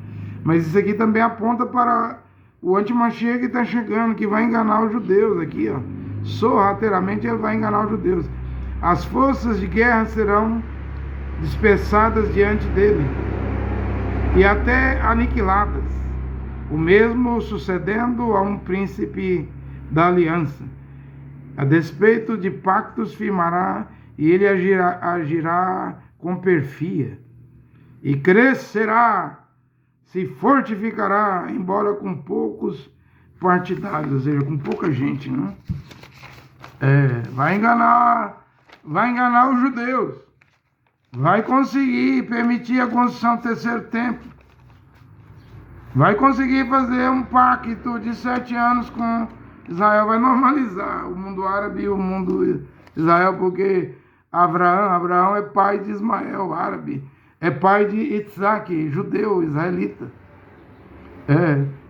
Mas isso aqui também aponta para o Antimachia que está chegando, que vai enganar os judeus aqui, ó. Sorrateiramente ele vai enganar os judeus. As forças de guerra serão dispersadas diante dele e até aniquiladas, o mesmo sucedendo a um príncipe da aliança. A despeito de pactos firmará, e ele agirá com perfia, e crescerá, se fortificará, embora com poucos partidários, ou seja, com pouca gente, né? Vai enganar os judeus, vai conseguir permitir a construção do terceiro templo, vai conseguir fazer um pacto de 7 anos com Israel, vai normalizar o mundo árabe e o mundo Israel, porque Abraão é pai de Ismael, árabe, é pai de Isaac, judeu, israelita.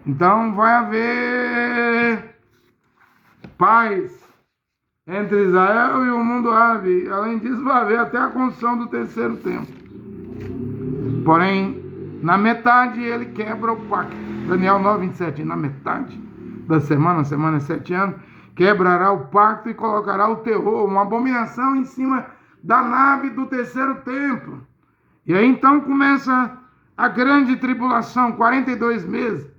Então vai haver paz entre Israel e o mundo árabe. Além disso, vai haver até a construção do terceiro templo. Porém, na metade ele quebra o pacto. Daniel 9:27. Na metade da semana, a semana é 7 anos, quebrará o pacto e colocará o terror, uma abominação em cima da nave do terceiro templo. E aí então começa a grande tribulação, 42 meses.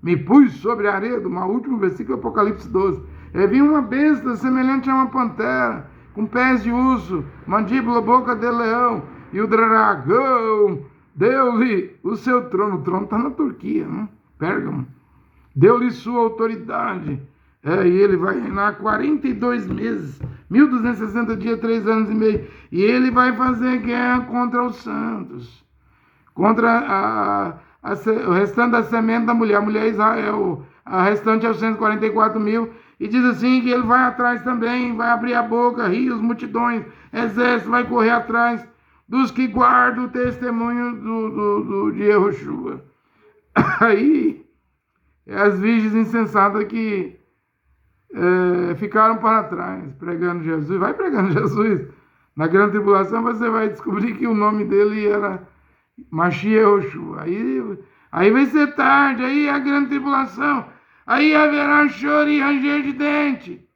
Me pus sobre a areia, do último versículo, Apocalipse 12. E vi uma besta semelhante a uma pantera, com pés de urso, mandíbula, boca de leão, e o dragão deu-lhe o seu trono. O trono está na Turquia, né? Pérgamo. Deu-lhe sua autoridade. E ele vai reinar 42 meses, 1260 dias, 3 anos e meio. E ele vai fazer guerra contra os santos, contra o restante da semente da mulher. A mulher é Israel, a restante é os 144 mil. E diz assim que ele vai atrás também, vai abrir a boca, rios, multidões, exército, vai correr atrás dos que guardam o testemunho de Yehoshua. Aí, as virgens insensatas que ficaram para trás, pregando Jesus. Vai pregando Jesus. Na grande tribulação você vai descobrir que o nome dele era Mashiach Yehoshua. Aí vai ser tarde, aí é a grande tribulação. Aí haverá choro e ranger de dente.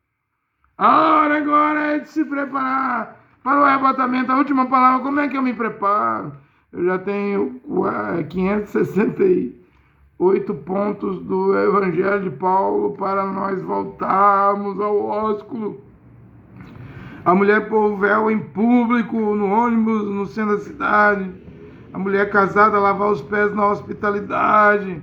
A hora agora é de se preparar para o arrebatamento. A última palavra, como é que eu me preparo? Eu já tenho 560 8 pontos do Evangelho de Paulo para nós voltarmos ao ósculo. A mulher pôr o véu em público, no ônibus, no centro da cidade. A mulher casada lavar os pés na hospitalidade.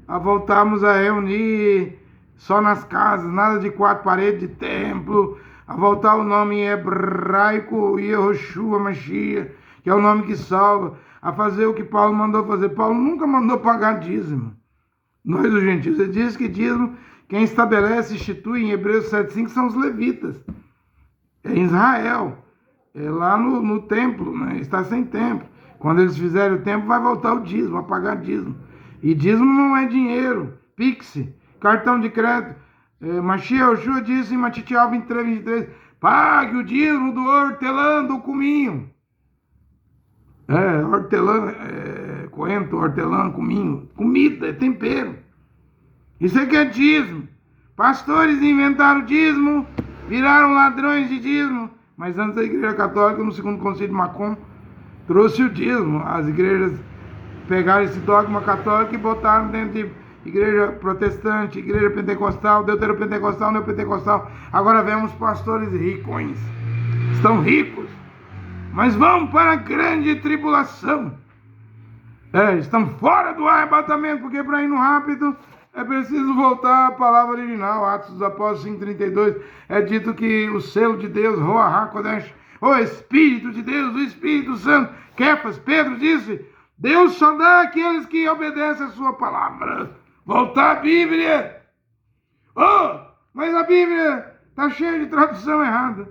A voltarmos a reunir só nas casas, nada de 4 paredes de templo. A voltar o nome em hebraico, Yehoshua Mashiach, que é o nome que salva. A fazer o que Paulo mandou fazer. Paulo nunca mandou pagar dízimo. Nós, os gentios, ele diz que dízimo, quem estabelece, institui em Hebreus 7,5 são os levitas. É em Israel, é lá no templo, né? Está sem templo. Quando eles fizerem o templo, vai voltar o dízimo, a pagar dízimo. E dízimo não é dinheiro, Pix, cartão de crédito. Mashiach Yoshua disse em Matitiel 23, 23, pague o dízimo do hortelã, do cominho. Hortelã, coentro, hortelã, cominho. Comida, é tempero. Isso aqui é dízimo. Pastores inventaram dízimo, viraram ladrões de dízimo. Mas antes a Igreja Católica, no segundo concílio de Macon, trouxe o dízimo. As igrejas pegaram esse dogma católico e botaram dentro de igreja protestante, igreja pentecostal, deuteropentecostal, neopentecostal. Agora vemos pastores ricões. Estão ricos, mas vão para a grande tribulação. Estão fora do arrebatamento, porque para ir no rápido é preciso voltar à palavra original. Atos dos Apóstolos 5,32 é dito que o selo de Deus, Ruach HaKodesh, o Espírito de Deus, o Espírito Santo, Kefas, Pedro disse, Deus só dá àqueles que obedecem a sua palavra. Voltar à Bíblia. Mas a Bíblia está cheia de tradução errada.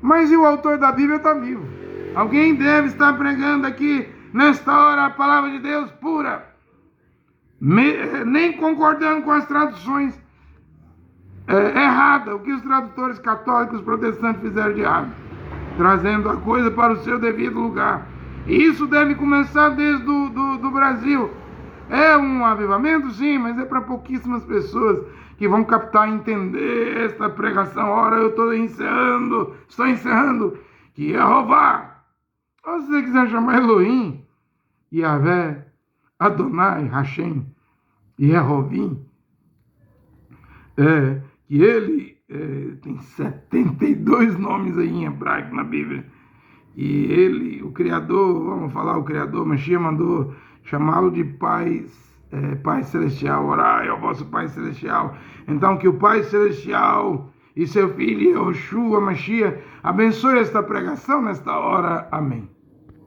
Mas e o autor da Bíblia está vivo. Alguém deve estar pregando aqui, nesta hora, a palavra de Deus pura. Nem concordando com as traduções erradas. O que os tradutores católicos protestantes fizeram de errado. Trazendo a coisa para o seu devido lugar. E isso deve começar desde do Brasil. É um avivamento, sim, mas é para pouquíssimas pessoas que vão captar e entender esta pregação. Ora, eu estou encerrando, que Jeová, ou se você quiser chamar Elohim, Yahvé, Adonai, Hashem, Yehovim, que ele tem 72 nomes aí em hebraico na Bíblia. E ele, o Criador, vamos falar o Criador, Mashiach mandou chamá-lo de Pai Celestial, orai ao vosso Pai Celestial. Então que o Pai Celestial e seu Filho, Yehoshua Mashiach, abençoe esta pregação nesta hora. Amém.